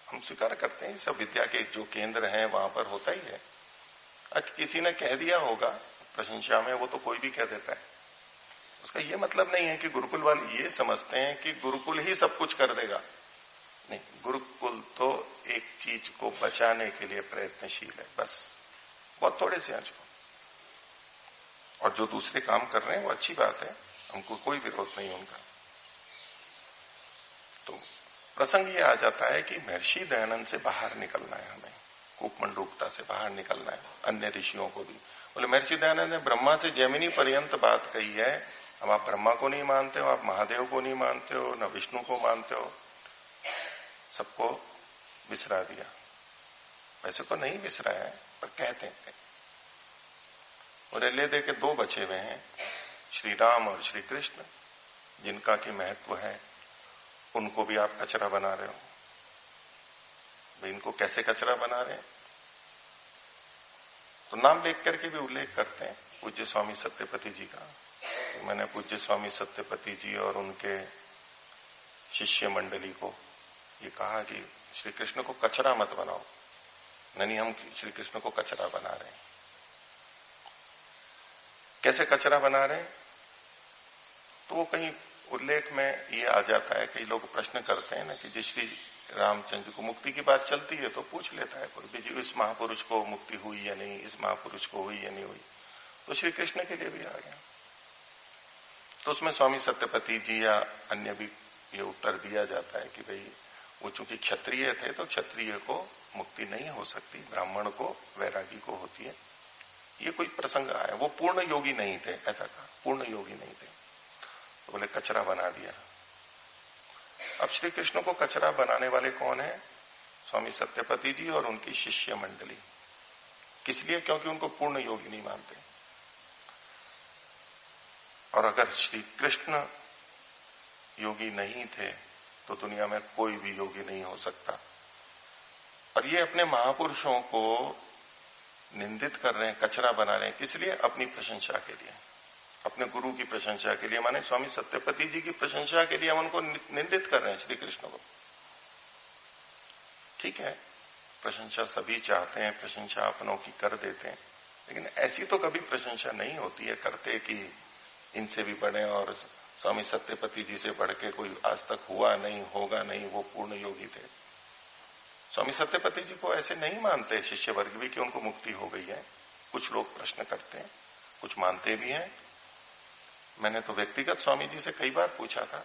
हम स्वीकार करते हैं सब विद्या के जो केंद्र हैं वहां पर होता ही है। आज किसी ने कह दिया होगा प्रशंसा में, वो तो कोई भी कह देता है, उसका ये मतलब नहीं है कि गुरुकुल वाले ये समझते हैं कि गुरुकुल ही सब कुछ कर देगा। नहीं, गुरुकुल तो एक चीज को बचाने के लिए प्रयत्नशील है, बस बहुत थोड़े से अंश को। और जो दूसरे काम कर रहे हैं वो अच्छी बात है, हमको कोई विरोध नहीं उनका। तो प्रसंग ये आ जाता है कि महर्षि दयानंद से बाहर निकलना है हमें। कूपमंडूकता से बाहर निकलना है, अन्य ऋषियों को भी। बोले महर्षि दयानंद ने ब्रह्मा से जैमिनी पर्यंत बात कही है, अब आप ब्रह्मा को नहीं मानते हो, आप महादेव को नहीं मानते हो, न विष्णु को मानते हो, सबको विसरा दिया। वैसे तो नहीं विसरा है, पर कहते हैं। और ले दे के दो बचे हुए हैं, श्री राम और श्री कृष्ण, जिनका की महत्व है, उनको भी आप कचरा बना रहे हो। इनको कैसे कचरा बना रहे हैं? तो नाम लेख करके भी उल्लेख करते हैं पूज्य स्वामी सत्यपति जी का। मैंने पूज्य स्वामी सत्यपति जी और उनके शिष्य मंडली को ये कहा कि श्री कृष्ण को कचरा मत बनाओ। नहीं, हम श्री कृष्ण को कचरा बना रहे हैं। कैसे कचरा बना रहे हैं? तो वो कहीं उल्लेख में ये आ जाता है, कई लोग प्रश्न करते हैं ना कि जिस श्री रामचंद्र को मुक्ति की बात चलती है तो पूछ लेता है कोई भी, इस महापुरुष को मुक्ति हुई या नहीं, इस महापुरुष को हुई या नहीं हुई। तो श्री कृष्ण के लिए भी आ गया। तो उसमें स्वामी सत्यपति जी या अन्य भी ये उत्तर दिया जाता है कि भाई वो चूंकि क्षत्रिय थे तो क्षत्रिय को मुक्ति नहीं हो सकती, ब्राह्मण को, वैरागी को होती है। ये कोई प्रसंग आया, वो पूर्ण योगी नहीं थे, ऐसा कहा, पूर्ण योगी नहीं थे। तो बोले कचरा बना दिया। अब श्री कृष्ण को कचरा बनाने वाले कौन है? स्वामी सत्यपति जी और उनकी शिष्य मंडली। किस लिए? क्योंकि उनको पूर्ण योगी नहीं मानते। और अगर श्री कृष्ण योगी नहीं थे तो दुनिया में कोई भी योगी नहीं हो सकता। और ये अपने महापुरुषों को निंदित कर रहे हैं, कचरा बना रहे हैं, किस लिए? अपनी प्रशंसा के लिए, अपने गुरु की प्रशंसा के लिए, माने स्वामी सत्यपति जी की प्रशंसा के लिए हम उनको निंदित कर रहे हैं, श्री कृष्ण को। ठीक है, प्रशंसा सभी चाहते हैं, प्रशंसा अपनों की कर देते हैं, लेकिन ऐसी तो कभी प्रशंसा नहीं होती है करते कि इनसे भी बढ़े और स्वामी सत्यपति जी से बढ़ के कोई आज तक हुआ नहीं, होगा नहीं, वो पूर्ण योगी थे। स्वामी सत्यपति जी को ऐसे नहीं मानते शिष्य वर्ग भी कि उनको मुक्ति हो गई है। कुछ लोग प्रश्न करते हैं, कुछ मानते भी हैं। मैंने तो व्यक्तिगत स्वामी जी से कई बार पूछा था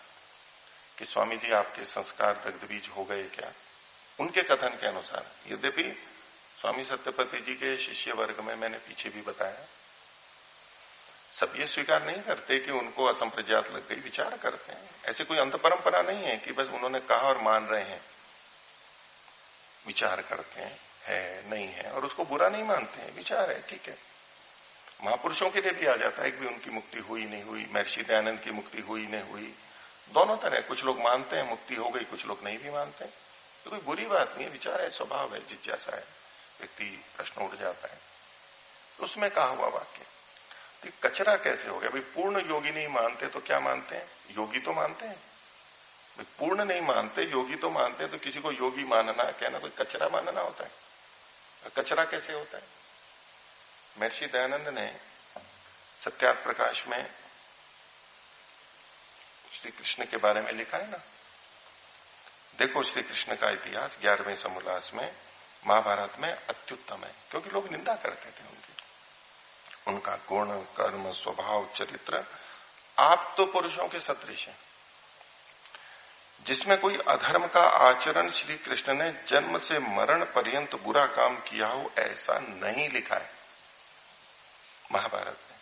कि स्वामी जी आपके संस्कार दग्धबीज हो गए क्या? उनके कथन के अनुसार, यद्यपि स्वामी सत्यपति जी के शिष्य वर्ग में मैंने पीछे भी बताया, सब ये स्वीकार नहीं करते कि उनको असंप्रज्ञात लग गई, विचार करते हैं। ऐसी कोई अंत परंपरा नहीं है कि बस उन्होंने कहा और मान रहे हैं, विचार करते हैं, है नहीं है, और उसको बुरा नहीं मानते हैं, विचार है, ठीक है। महापुरुषों के लिए भी आ जाता है कि उनकी मुक्ति हुई नहीं हुई, महर्षि दयानंद की मुक्ति हुई नहीं हुई, दोनों तरह। कुछ लोग मानते हैं मुक्ति हो गई, कुछ लोग नहीं भी मानते हैं। तो कोई बुरी बात नहीं है, विचार है, स्वभाव है, जिज्ञासा है, व्यक्ति प्रश्न उठ जाता है। तो उसमें कहा हुआ वाक्य तो कचरा कैसे हो गया? भाई पूर्ण योगी नहीं मानते तो क्या मानते हैं? योगी तो मानते हैं। भाई पूर्ण नहीं मानते, योगी तो मानते हैं, तो किसी को योगी मानना कहना कोई कचरा मानना होता है? कचरा कैसे होता है? महर्षि दयानंद ने सत्यार्थ प्रकाश में श्री कृष्ण के बारे में लिखा है ना। देखो श्री कृष्ण का इतिहास 11वें समोल्लास में महाभारत में अत्युत्तम है, क्योंकि लोग निंदा करते थे उनका गुण, कर्म, स्वभाव, चरित्र आप तो पुरुषों के सदृश हैं। जिसमें कोई अधर्म का आचरण श्री कृष्ण ने जन्म से मरण पर्यंत बुरा काम किया हो, ऐसा नहीं लिखा है महाभारत में।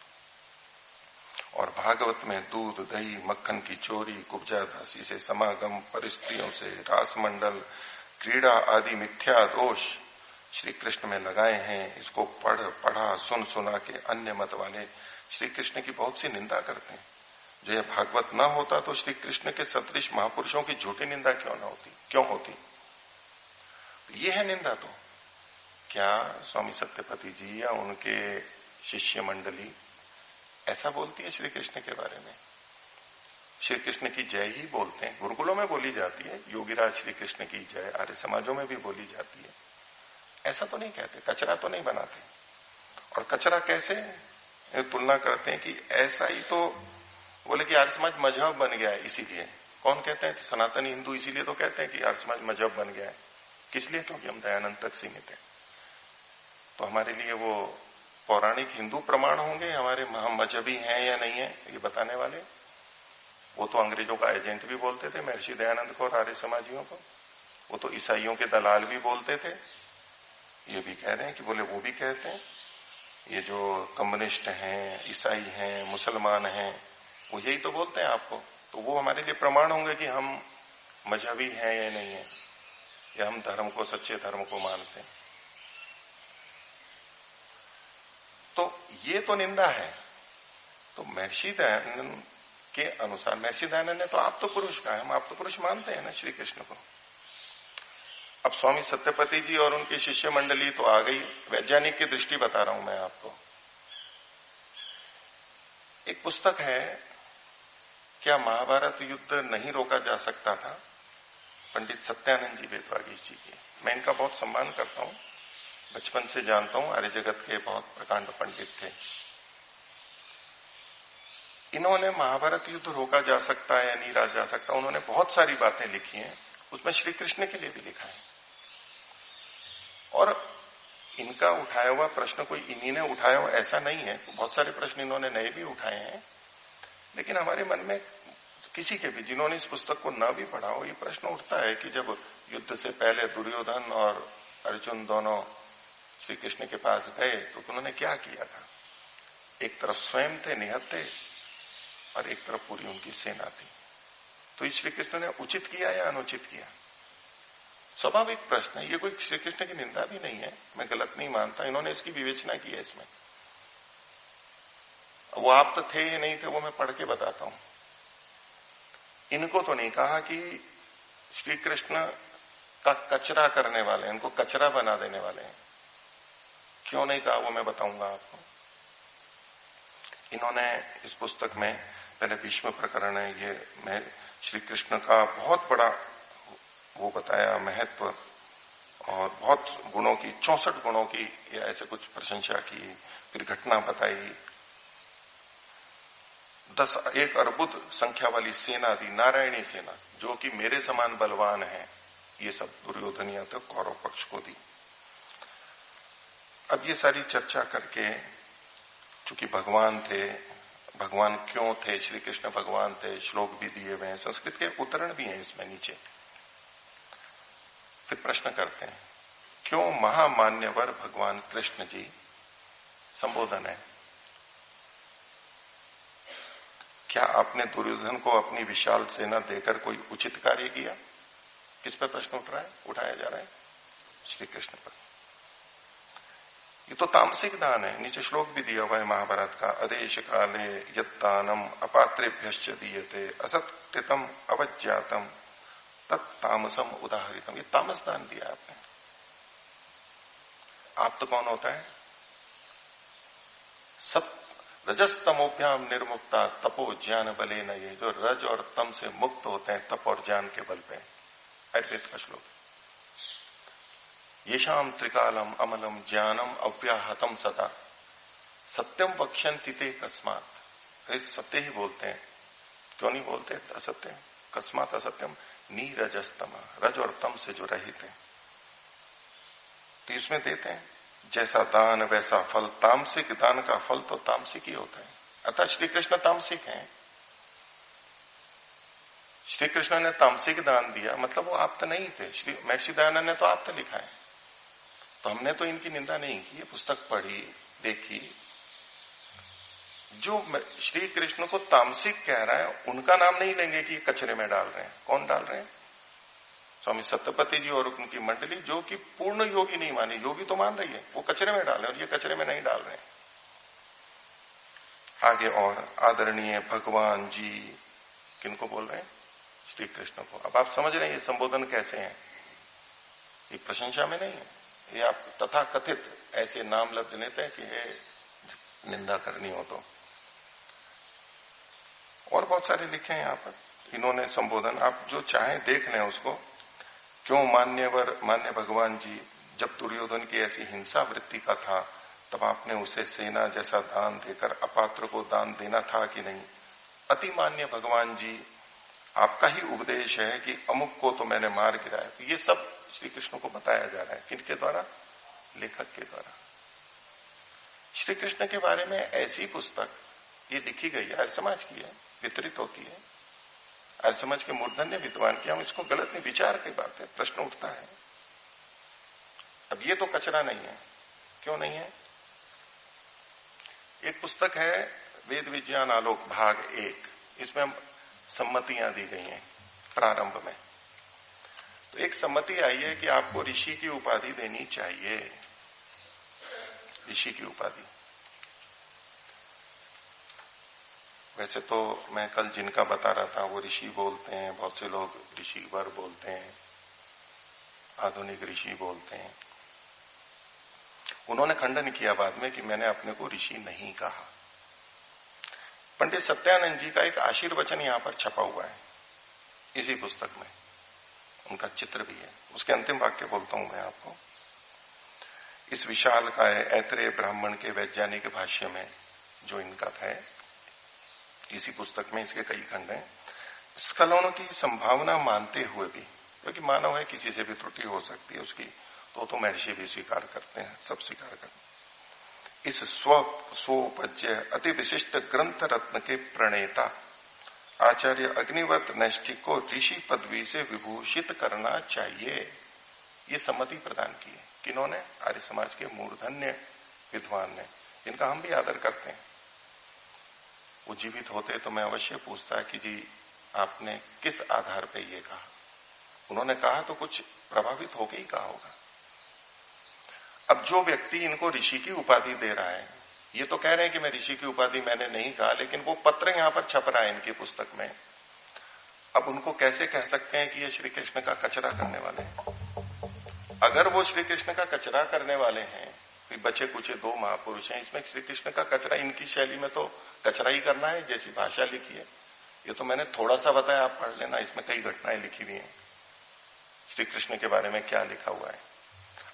और भागवत में दूध, दही, मक्खन की चोरी, कुब्जा दासी से समागम, परिस्त्रियों से रासमंडल, क्रीड़ा आदि मिथ्या दोष श्री कृष्ण में लगाए हैं। इसको पढ़ा सुन सुना के अन्य मत वाले श्री कृष्ण की बहुत सी निंदा करते हैं। जो ये भागवत ना होता तो श्री कृष्ण के सदृश महापुरुषों की झूठी निंदा क्यों होती? ये है निंदा। तो क्या स्वामी सत्यपति जी या उनके शिष्य मंडली ऐसा बोलती है श्री कृष्ण के बारे में? श्री कृष्ण की जय ही बोलते हैं, गुरुकुलों में बोली जाती है, योगीराज श्री कृष्ण की जय आर्य समाजों में भी बोली जाती है। ऐसा तो नहीं कहते, कचरा तो नहीं बनाते। और कचरा कैसे तुलना करते हैं कि ऐसा ही तो बोले कि आर्य समाज मजहब बन गया है, इसीलिए। कौन कहते हैं? सनातनी हिंदू इसीलिए तो कहते हैं कि आर्य समाज मजहब बन गया है। किस लिए? क्योंकि हम दयानंद तक सीमित हैं। तो हमारे लिए वो पौराणिक हिंदू प्रमाण होंगे हमारे, हम मजहबी हैं या नहीं है ये बताने वाले। वो तो अंग्रेजों का एजेंट भी बोलते थे महर्षि दयानंद को और आर्य समाजियों को। वो तो ईसाइयों के दलाल भी बोलते थे। ये भी कह रहे हैं कि बोले वो भी कहते हैं, ये जो कम्युनिस्ट हैं, ईसाई हैं, मुसलमान हैं, वो यही तो बोलते हैं आपको। तो वो हमारे लिए प्रमाण होंगे कि हम मजहबी हैं या नहीं है, या हम धर्म को, सच्चे धर्म को मानते हैं। तो ये तो निंदा है। तो महर्षि दयानंद के अनुसार, महर्षि दयानंद ने तो आप तो पुरुष कहा है, हम आप तो पुरुष मानते हैं ना श्री कृष्ण को। अब स्वामी सत्यपति जी और उनकी शिष्य मंडली तो आ गई, वैज्ञानिक की दृष्टि बता रहा हूं मैं आपको। एक पुस्तक है, क्या महाभारत युद्ध नहीं रोका जा सकता था, पंडित सत्यानंद जी वेदवागीश जी की। मैं इनका बहुत सम्मान करता हूं, बचपन से जानता हूं, आर्य जगत के बहुत प्रकांड पंडित थे। इन्होंने महाभारत युद्ध रोका जा सकता है या नहीं रोका जा सकता, उन्होंने बहुत सारी बातें लिखी हैं, उसमें श्री कृष्ण के लिए भी लिखा है। और इनका उठाया हुआ प्रश्न कोई इन्हीं ने उठाया हुआ ऐसा नहीं है, बहुत सारे प्रश्न इन्होंने नए भी उठाए हैं। लेकिन हमारे मन में किसी के भी, जिन्होंने इस पुस्तक को न भी पढ़ा हो, ये प्रश्न उठता है कि जब युद्ध से पहले दुर्योधन और अर्जुन दोनों श्री कृष्ण के पास गए तो उन्होंने क्या किया था। एक तरफ स्वयं थे, निहत्थे, और एक तरफ पूरी उनकी सेना थी। तो श्री कृष्ण ने उचित किया या अनुचित किया? स्वाभाविक प्रश्न है, ये कोई श्री कृष्ण की निंदा भी नहीं है, मैं गलत नहीं मानता, इन्होंने इसकी विवेचना की है इसमें। वो आप तो थे या नहीं थे वो मैं पढ़ के बताता हूं। इनको तो नहीं कहा कि श्री कृष्ण का कचरा करने वाले हैं, इनको कचरा बना देने वाले हैं। क्यों नहीं कहा वो मैं बताऊंगा आपको। इन्होंने इस पुस्तक में पहले भीष्म प्रकरण है, ये मैं श्री कृष्ण का बहुत बड़ा वो बताया महत्व, और बहुत गुणों की, 64 गुणों की या ऐसे कुछ प्रशंसा की, फिर घटना बताई। 1 अर्बुद संख्या वाली सेना दी, नारायणी सेना, जो कि मेरे समान बलवान है, ये सब दुर्योधन या तो कौरव पक्ष को दी। अब ये सारी चर्चा करके, चूंकि भगवान थे, भगवान क्यों थे, श्री कृष्ण भगवान थे, श्लोक भी दिए हुए हैं, संस्कृत के उदाहरण भी हैं इसमें नीचे। फिर प्रश्न करते हैं, क्यों महामान्यवर भगवान कृष्ण जी, संबोधन है, क्या आपने दुर्योधन को अपनी विशाल सेना देकर कोई उचित कार्य किया? किस पर प्रश्न उठ रहा है, उठाया जा रहा है? श्री कृष्ण पर। ये तो तामसिक दान है। नीचे श्लोक भी दिया हुआ है महाभारत का, अदेश काले यत्तानम अपात्रेभ्यश्च दीयते असत्यतम अवज्ञातम तत्तामसम उदाहरितम। ये तामस दान दिया आपने। आप तो कौन होता है? सब रजस्तमोभ्याम निर्मुक्ता तपो ज्ञान बले न, ये जो रज और तम से मुक्त होते हैं तप और ज्ञान के बल पे। आयुर्वेद का श्लोक। येषाम त्रिकालम अमलम ज्ञानम अव्याहतम सदा सत्यम वक्ष्यन्ति ते कस्मात्। सत्य ही बोलते हैं, क्यों नहीं बोलते असत्य? कस्मात् असत्यम नीरजस्तमा, रज और तम से जो रहित है। तो इसमें देते हैं जैसा दान वैसा फल। तामसिक दान का फल तो तामसिक ही होता है, अर्थात श्री कृष्ण तामसिक हैं। श्री कृष्ण ने तामसिक दान दिया, मतलब वो आप तो नहीं थे। श्री महर्षि दयानंद ने तो आप तो लिखा है, तो हमने तो इनकी निंदा नहीं की, पुस्तक पढ़ी, देखी। जो श्री कृष्ण को तामसिक कह रहा है उनका नाम नहीं लेंगे कि कचरे में डाल रहे हैं। कौन डाल रहे हैं? स्वामी सत्यपति जी और उनकी मंडली, जो कि पूर्ण योगी नहीं मानी, योगी तो मान रही है, वो कचरे में डाल रहे हैं और ये कचरे में नहीं डाल रहे हैं। आगे और आदरणीय भगवान जी, किनको बोल रहे हैं? श्री कृष्ण को। अब आप समझ रहे हैं ये संबोधन कैसे हैं? ये प्रशंसा में नहीं है, ये आप तथा कथित ऐसे नाम लफ्ज लेते हैं कि ये निंदा करनी हो तो। और बहुत सारे लिखे हैं यहाँ पर इन्होंने संबोधन, आप जो चाहें देख लें उसको। क्यों मान्य भगवान जी, जब दुर्योधन की ऐसी हिंसा वृत्ति का था तब आपने उसे सेना जैसा दान देकर अपात्र को दान देना था कि नहीं? अति मान्य भगवान जी, आपका ही उपदेश है कि अमुक को तो मैंने मार गिराया। तो ये सब श्री कृष्ण को बताया जा रहा है, किनके द्वारा? लेखक के द्वारा। श्री कृष्ण के बारे में ऐसी पुस्तक ये लिखी गई है, आर्य समाज की है, वितरित होती है, आर्य समाज के मूर्धन्य विद्वान की। हम इसको गलत नहीं, विचार की बात है, प्रश्न उठता है। अब ये तो कचरा नहीं है। क्यों नहीं है? एक पुस्तक है वेद विज्ञान आलोक भाग 1, इसमें सम्मतियां दी गई हैं प्रारंभ में। तो एक सम्मति आई है कि आपको ऋषि की उपाधि देनी चाहिए, ऋषि की उपाधि। वैसे तो मैं कल जिनका बता रहा था वो ऋषि बोलते हैं, बहुत से लोग ऋषिवर बोलते हैं, आधुनिक ऋषि बोलते हैं। उन्होंने खंडन किया बाद में कि मैंने अपने को ऋषि नहीं कहा। पंडित सत्यानंद जी का एक आशीर्वचन यहां पर छपा हुआ है इसी पुस्तक में, उनका चित्र भी है। उसके अंतिम वाक्य बोलता हूं मैं आपको। इस विशाल का ऐतरेय ब्राह्मण के वैज्ञानिक भाष्य में जो इनका है, इसी पुस्तक में इसके कई खंड हैं। स्खलनों की संभावना मानते हुए भी, क्योंकि मानव है, किसी से भी त्रुटि हो सकती है उसकी, तो महर्षि भी स्वीकार करते हैं, सब स्वीकार करते हैं। इस स्वोपज्य अति विशिष्ट ग्रंथ रत्न के प्रणेता आचार्य अग्निवत नैष्ठिक को ऋषि पदवी से विभूषित करना चाहिए। ये सम्मति प्रदान की है किन्होंने? आर्य समाज के मूर्धन्य विद्वान ने, जिनका हम भी आदर करते हैं। वो जीवित होते तो मैं अवश्य पूछता कि जी आपने किस आधार पर ये कहा। उन्होंने कहा तो कुछ प्रभावित होके ही कहा होगा। अब जो व्यक्ति इनको ऋषि की उपाधि दे रहा है, ये तो कह रहे हैं कि मैं ऋषि की उपाधि मैंने नहीं कहा, लेकिन वो पत्र यहां पर छप रहा है इनकी पुस्तक में। अब उनको कैसे कह सकते हैं कि ये श्री कृष्ण का कचरा करने वाले हैं? अगर वो श्री कृष्ण का कचरा करने वाले हैं, बचे कुचे दो महापुरुष हैं, इसमें श्री कृष्ण का कचरा इनकी शैली में तो कचरा ही करना है, जैसी भाषा लिखी है। ये तो मैंने थोड़ा सा बताया, आप पढ़ लेना, इसमें कई घटनाएं लिखी हुई हैं श्री कृष्ण के बारे में क्या लिखा हुआ है।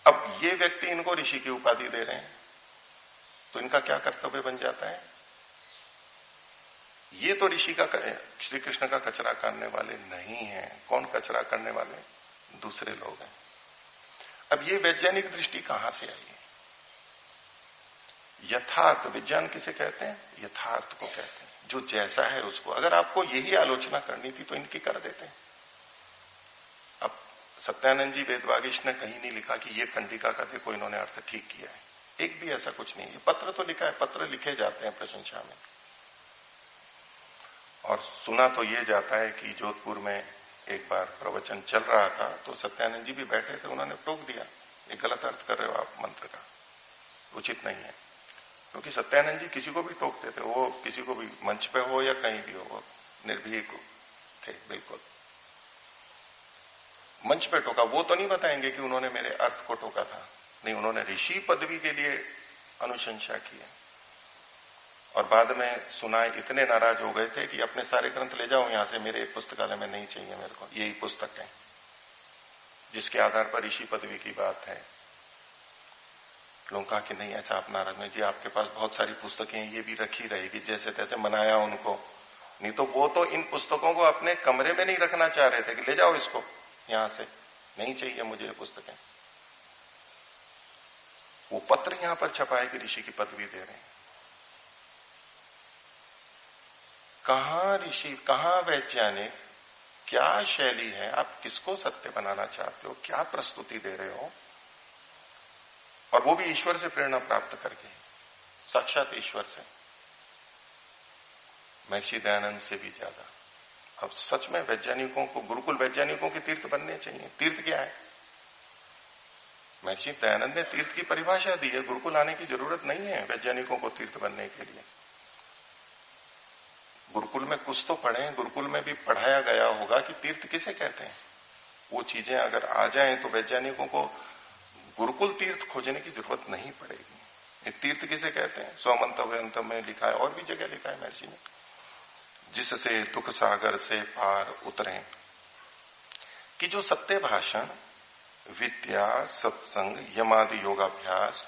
अब ये व्यक्ति इनको ऋषि की उपाधि दे रहे हैं, तो इनका क्या कर्तव्य बन जाता है? ये तो ऋषि का, श्री कृष्ण का कचरा करने वाले नहीं है। कौन कचरा करने वाले? दूसरे लोग हैं। अब ये वैज्ञानिक दृष्टि कहां से आई है? यथार्थ, विज्ञान किसे कहते हैं? यथार्थ को कहते हैं, जो जैसा है उसको। अगर आपको यही आलोचना करनी थी तो इनकी कर देते हैं। अब सत्यानंद जी वेदवागीश ने कहीं नहीं लिखा कि ये कंडिका का देखो इन्होंने अर्थ ठीक किया है, एक भी ऐसा कुछ नहीं। ये पत्र तो लिखा है, पत्र लिखे जाते हैं प्रशंसा में। और सुना तो ये जाता है कि जोधपुर में एक बार प्रवचन चल रहा था तो सत्यानंद जी भी बैठे थे, उन्होंने टोक दिया, ये गलत अर्थ कर रहे हो आप मंत्र का, उचित नहीं है। क्योंकि सत्यानंद जी किसी को भी टोकते थे, वो किसी को भी मंच पे हो या कहीं भी हो, वो निर्भीक थे बिल्कुल। मंच पे टोका, वो तो नहीं बताएंगे कि उन्होंने मेरे अर्थ को टोका था, नहीं, उन्होंने ऋषि पदवी के लिए अनुशंसा की है। और बाद में सुना इतने नाराज हो गए थे कि अपने सारे ग्रंथ ले जाओ यहां से, मेरे पुस्तकालय में नहीं चाहिए मेरे को, यही पुस्तक है जिसके आधार पर ऋषि पदवी की बात है। लोगों कहा कि नहीं, ऐसा आप नाराज नहीं जी, आपके पास बहुत सारी पुस्तकें हैं, ये भी रखी रहेगी, जैसे तैसे मनाया उनको। नहीं तो वो तो इन पुस्तकों को अपने कमरे में नहीं रखना चाह रहे थे कि ले जाओ इसको यहां से, नहीं चाहिए मुझे ये पुस्तकें। वो पत्र यहां पर छपाए कि ऋषि की पदवी दे रहे हैं। कहां ऋषि, कहां वैज्ञानिक, क्या शैली है? आप किसको सत्य बनाना चाहते हो? क्या प्रस्तुति दे रहे हो? और वो भी ईश्वर से प्रेरणा प्राप्त करके, साक्षात ईश्वर से, महर्षि दयानंद से भी ज्यादा। अब सच में वैज्ञानिकों को, गुरुकुल वैज्ञानिकों के तीर्थ बनने चाहिए। तीर्थ क्या है? महर्षि दयानंद ने तीर्थ की परिभाषा दी है, गुरुकुल आने की जरूरत नहीं है वैज्ञानिकों को तीर्थ बनने के लिए। गुरुकुल में कुछ तो पढ़े, गुरुकुल में भी पढ़ाया गया होगा कि तीर्थ किसे कहते हैं। वो चीजें अगर आ जाएं तो वैज्ञानिकों को गुरुकुल तीर्थ खोजने की जरूरत नहीं पड़ेगी। तीर्थ किसे कहते हैं? स्वमंत में लिखा है, और भी जगह लिखा है महर्षि ने, जिससे दुख सागर से पार उतरे। कि जो सत्य भाषण, विद्या, सत्संग, यमादि योगाभ्यास,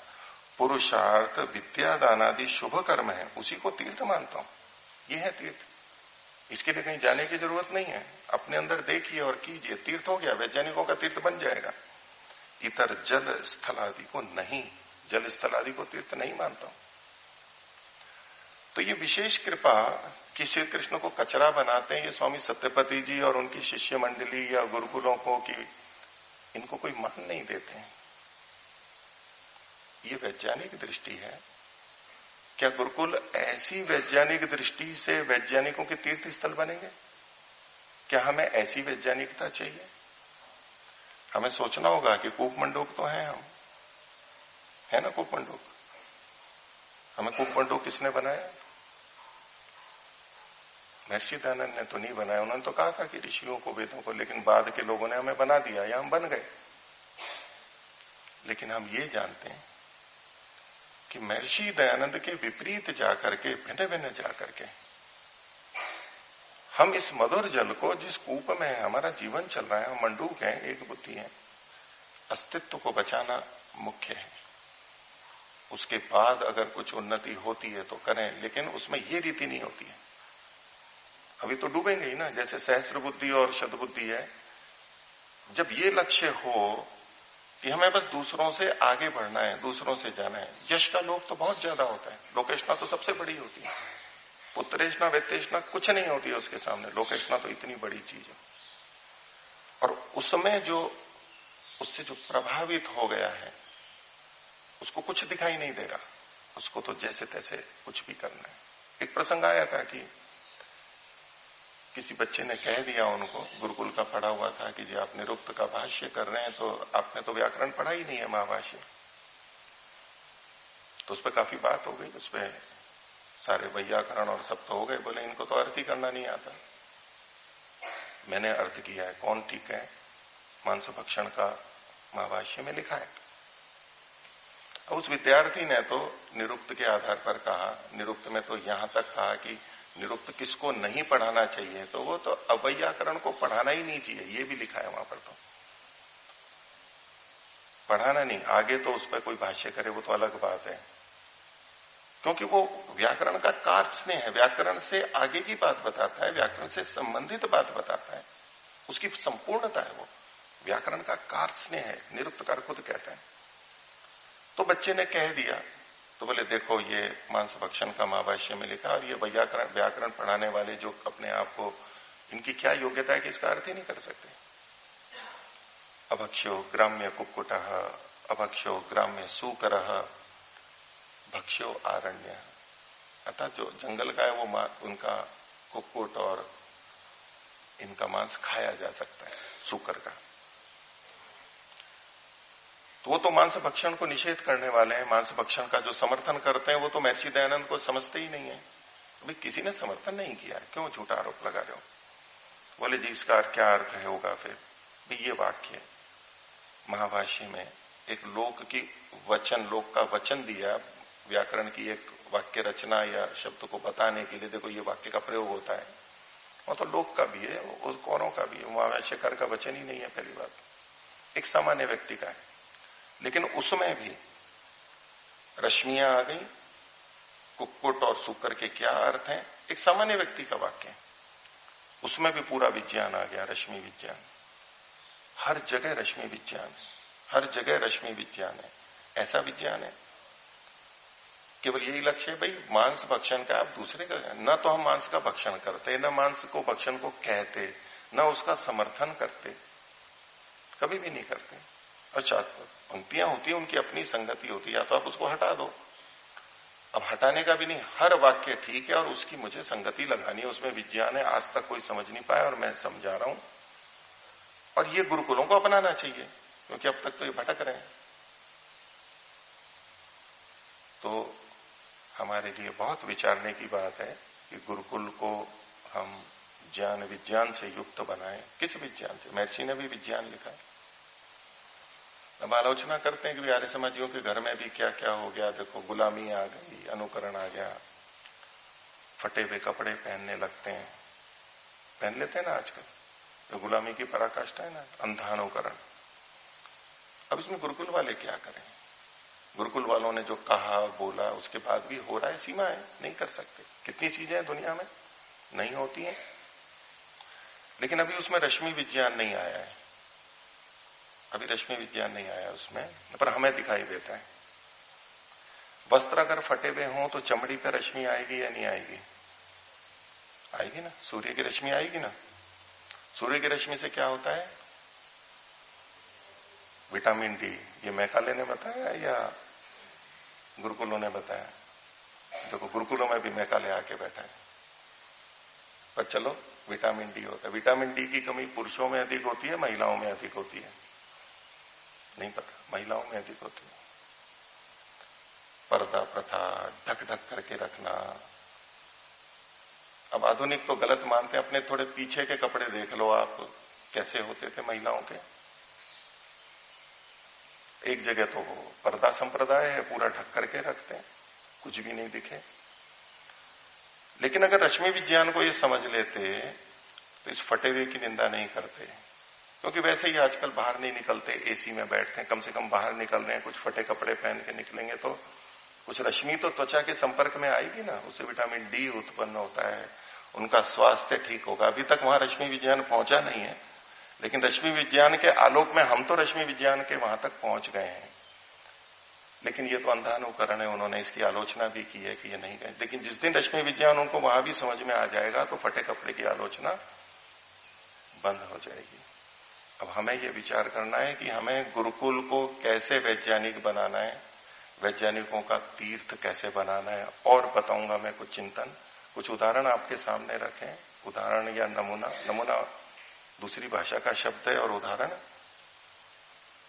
पुरुषार्थ, विद्या दान आदि शुभ कर्म है, उसी को तीर्थ मानता हूं। ये है तीर्थ। इसके लिए कहीं जाने की जरूरत नहीं है, अपने अंदर देखिए और कीजिए, तीर्थ हो गया, वैज्ञानिकों का तीर्थ बन जाएगा। इतर जल स्थल आदि को नहीं, जल स्थल आदि को तीर्थ नहीं मानता हूं। तो ये विशेष कृपा कि श्री कृष्ण को कचरा बनाते हैं ये स्वामी सत्यपति जी और उनकी शिष्य मंडली या गुरुकुलों को, कि इनको कोई मान नहीं देते हैं। ये वैज्ञानिक दृष्टि है। क्या गुरुकुल ऐसी वैज्ञानिक दृष्टि से वैज्ञानिकों के तीर्थ स्थल बनेंगे? क्या हमें ऐसी वैज्ञानिकता चाहिए? हमें सोचना होगा कि कूपमंडूक तो हैं हम, है ना कूपमंडूक। हमें कूपमंडूक किसने बनाया? महर्षि दयानंद ने तो नहीं बनाया। उन्होंने तो कहा था कि ऋषियों को, वेदों को, लेकिन बाद के लोगों ने हमें बना दिया या हम बन गए। लेकिन हम ये जानते हैं कि महर्षि दयानंद के विपरीत जाकर के, भिन्न भिन्न जाकर के हम इस मधुर जल को, जिस कूप में हमारा जीवन चल रहा है, हम मंडूक हैं, एक बुद्धि है, अस्तित्व को बचाना मुख्य है। उसके बाद अगर कुछ उन्नति होती है तो करें, लेकिन उसमें ये रीति नहीं होती है। अभी तो डूबेंगे ही ना। जैसे सहस्त्र बुद्धि और शत बुद्धि है। जब ये लक्ष्य हो कि हमें बस दूसरों से आगे बढ़ना है, दूसरों से जाना है, यश का लोभ तो बहुत ज्यादा होता है। लोकेशना तो सबसे बड़ी होती है। पुत्रेशना वेतेशना कुछ नहीं होती है उसके सामने। लोकेशना तो इतनी बड़ी चीज है। और उसमें जो, उससे जो प्रभावित हो गया है, उसको कुछ दिखाई नहीं देगा। उसको तो जैसे तैसे कुछ भी करना है। एक प्रसंग आया था कि किसी बच्चे ने कह दिया उनको, गुरुकुल का पढ़ा हुआ था, कि जी आप निरुक्त का भाष्य कर रहे हैं तो आपने तो व्याकरण पढ़ा ही नहीं है, महाभाष्य। तो उस पर काफी बात हो गई। उस पर सारे वैयाकरण और सब तो हो गए। बोले इनको तो अर्थ ही करना नहीं आता। मैंने अर्थ किया है, कौन ठीक है? मांस भक्षण का महाभाष्य में लिखा है। अब उस विद्यार्थी ने तो निरुक्त के आधार पर कहा, निरुक्त में तो यहां तक कहा कि निरुक्त किसको नहीं पढ़ाना चाहिए, तो वो तो अवैयाकरण को पढ़ाना ही नहीं चाहिए, ये भी लिखा है वहां पर। तो पढ़ाना नहीं, आगे तो उस पर कोई भाष्य करे वो तो अलग बात है, क्योंकि वो व्याकरण का कार्य स्नेह है। व्याकरण से आगे की बात बताता है, व्याकरण से संबंधित बात बताता है, उसकी संपूर्णता है वो। व्याकरण का कार्य स्नेह है, निरुक्तकार खुद कहता है। तो बच्चे ने कह दिया, तो बोले देखो ये मांस भक्षण का महाभाष्य में लिखा, और ये व्याकरण पढ़ाने वाले जो अपने आप को, इनकी क्या योग्यता है कि इसका अर्थ ही नहीं कर सकते। अभक्ष्यो ग्राम्य कुक्कुट, अभक्ष्यो ग्राम्य सूकर, भक्ष्यो आरण्य, अर्थात जो जंगल का है वो उनका कुक्कुट और इनका मांस खाया जा सकता है, सूकर का। तो वो तो मांस भक्षण को निषेध करने वाले हैं। मांस भक्षण का जो समर्थन करते हैं वो तो महर्षि दयानंद को समझते ही नहीं है। अभी किसी ने समर्थन नहीं किया, क्यों झूठा आरोप लगा रहे हो? बोले जी इसका क्या अर्थ है होगा फिर भी? ये वाक्य महाभाष्य में एक लोक की वचन, लोक का वचन दिया, व्याकरण की एक वाक्य रचना या शब्द को बताने के लिए। देखो ये वाक्य का प्रयोग होता है, वो तो लोक का भी है, उस कौरों का भी है, महाभाष्यकार का वचन ही नहीं है। पहली बात, एक सामान्य व्यक्ति का है। लेकिन उसमें भी रश्मियां आ गई, कुक्कुट और सूकर के क्या अर्थ हैं, एक सामान्य व्यक्ति का वाक्य है। उसमें भी पूरा विज्ञान आ गया, रश्मि विज्ञान। हर जगह रश्मि विज्ञान है, हर जगह रश्मि विज्ञान है। ऐसा विज्ञान है, केवल यही लक्ष्य है भाई मांस भक्षण का। आप दूसरे का, न तो हम मांस का भक्षण करते, न मांस को भक्षण को कहते, न उसका समर्थन करते, कभी भी नहीं करते। अच्छा, पंक्तियां होती है, उनकी अपनी संगति होती है, या तो आप उसको हटा दो। अब हटाने का भी नहीं, हर वाक्य ठीक है और उसकी मुझे संगति लगानी है, उसमें विज्ञान है। आज तक कोई समझ नहीं पाया और मैं समझा रहा हूं। और ये गुरुकुलों को अपनाना चाहिए, क्योंकि अब तक तो ये भटक रहे हैं। तो हमारे लिए बहुत विचारने की बात है कि गुरुकुल को हम ज्ञान विज्ञान से युक्त बनाएं। किस विज्ञान से? महर्षि ने भी विज्ञान लिखा है। अब आलोचना करते हैं कि आर्य समाजियों के घर में भी क्या क्या हो गया। देखो गुलामी आ गई, अनुकरण आ गया, फटे हुए कपड़े पहनने लगते हैं, पहन लेते हैं ना आजकल, तो गुलामी की पराकाष्ठा है ना, अंधानुकरण। अब इसमें गुरुकुल वाले क्या करें? गुरुकुल वालों ने जो कहा बोला, उसके बाद भी हो रहा है, सीमा है, नहीं कर सकते। कितनी चीजें हैं दुनिया में नहीं होती हैं, लेकिन अभी उसमें रश्मि विज्ञान नहीं आया है। अभी रश्मि विज्ञान नहीं आया उसमें, पर हमें दिखाई देता है। वस्त्र अगर फटे हुए हों तो चमड़ी पे रश्मि आएगी या नहीं आएगी? आएगी ना, सूर्य की रश्मि आएगी ना। सूर्य की रश्मि से क्या होता है? Vitamin D. ये मैकाले ने बताया या गुरुकुलों ने बताया। देखो गुरुकुलों में भी मैकाले आके बैठा है। पर चलो विटामिन डी होता है। विटामिन डी की कमी पुरुषों में अधिक होती है, महिलाओं में अधिक होती है? नहीं पता, महिलाओं में अधिक होती है। पर्दा प्रथा, ढक ढक करके रखना। अब आधुनिक तो गलत मानते हैं, अपने थोड़े पीछे के कपड़े देख लो आप, कैसे होते थे महिलाओं के। एक जगह तो वो पर्दा संप्रदाय है, पूरा ढक करके रखते हैं, कुछ भी नहीं दिखे। लेकिन अगर रश्मि विज्ञान को ये समझ लेते तो इस फटे हुए की निंदा नहीं करते, क्योंकि वैसे ही आजकल बाहर नहीं निकलते, एसी में बैठते हैं, कम से कम बाहर निकल रहे हैं, कुछ फटे कपड़े पहन के निकलेंगे तो कुछ रश्मि तो त्वचा के संपर्क में आएगी ना, उससे विटामिन डी उत्पन्न होता है, उनका स्वास्थ्य ठीक होगा। अभी तक वहां रश्मि विज्ञान पहुंचा नहीं है, लेकिन रश्मि विज्ञान के आलोक में हम तो रश्मि विज्ञान के वहां तक पहुंच गए हैं। लेकिन ये तो अंधानुकरण है, उन्होंने इसकी आलोचना भी की है कि ये नहीं गए। लेकिन जिस दिन रश्मि विज्ञान उनको वहां भी समझ में आ जाएगा तो फटे कपड़े की आलोचना बंद हो जाएगी। अब हमें ये विचार करना है कि हमें गुरुकुल को कैसे वैज्ञानिक बनाना है, वैज्ञानिकों का तीर्थ कैसे बनाना है। और बताऊंगा मैं कुछ चिंतन, कुछ उदाहरण आपके सामने रखें। उदाहरण या नमूना, नमूना दूसरी भाषा का शब्द है और उदाहरण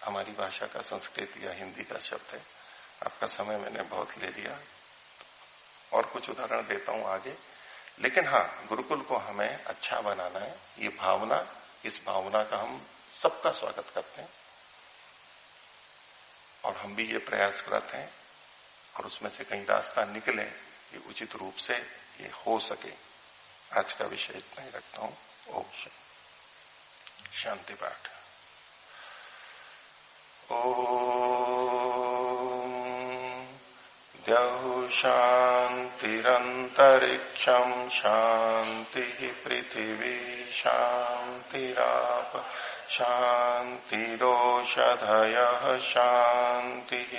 हमारी भाषा का, संस्कृत या हिंदी का शब्द है। आपका समय मैंने बहुत ले लिया, और कुछ उदाहरण देता हूं आगे। लेकिन हाँ, गुरुकुल को हमें अच्छा बनाना है, ये भावना, इस भावना का हम सबका स्वागत करते हैं और हम भी ये प्रयासरत हैं, और उसमें से कहीं रास्ता निकले ये उचित रूप से ये हो सके। आज का विषय इतना ही रखता हूं। ओम शांति पाठ। ओम द्यौः शान्तिरन्तरिक्षं शान्तिः पृथिवी शान्तिराप शान्तिरोषधयः शान्तिः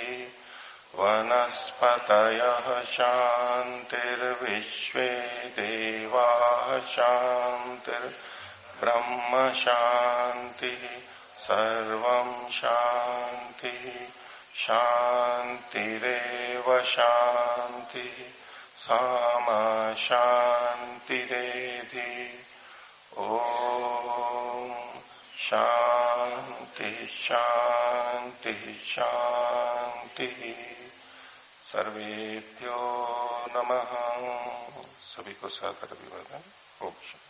वनस्पतयः शान्तिर्विश्वे देवाः शान्तिर्ब्रह्म शान्तिः सर्वं शान्तिः शान्तिरेव शान्तिः सामा शान्तिरेधि। ओम शांति शांति शांति। सर्वेभ्यो नमः। सभी को सादर अभिवादन। ओम शांति।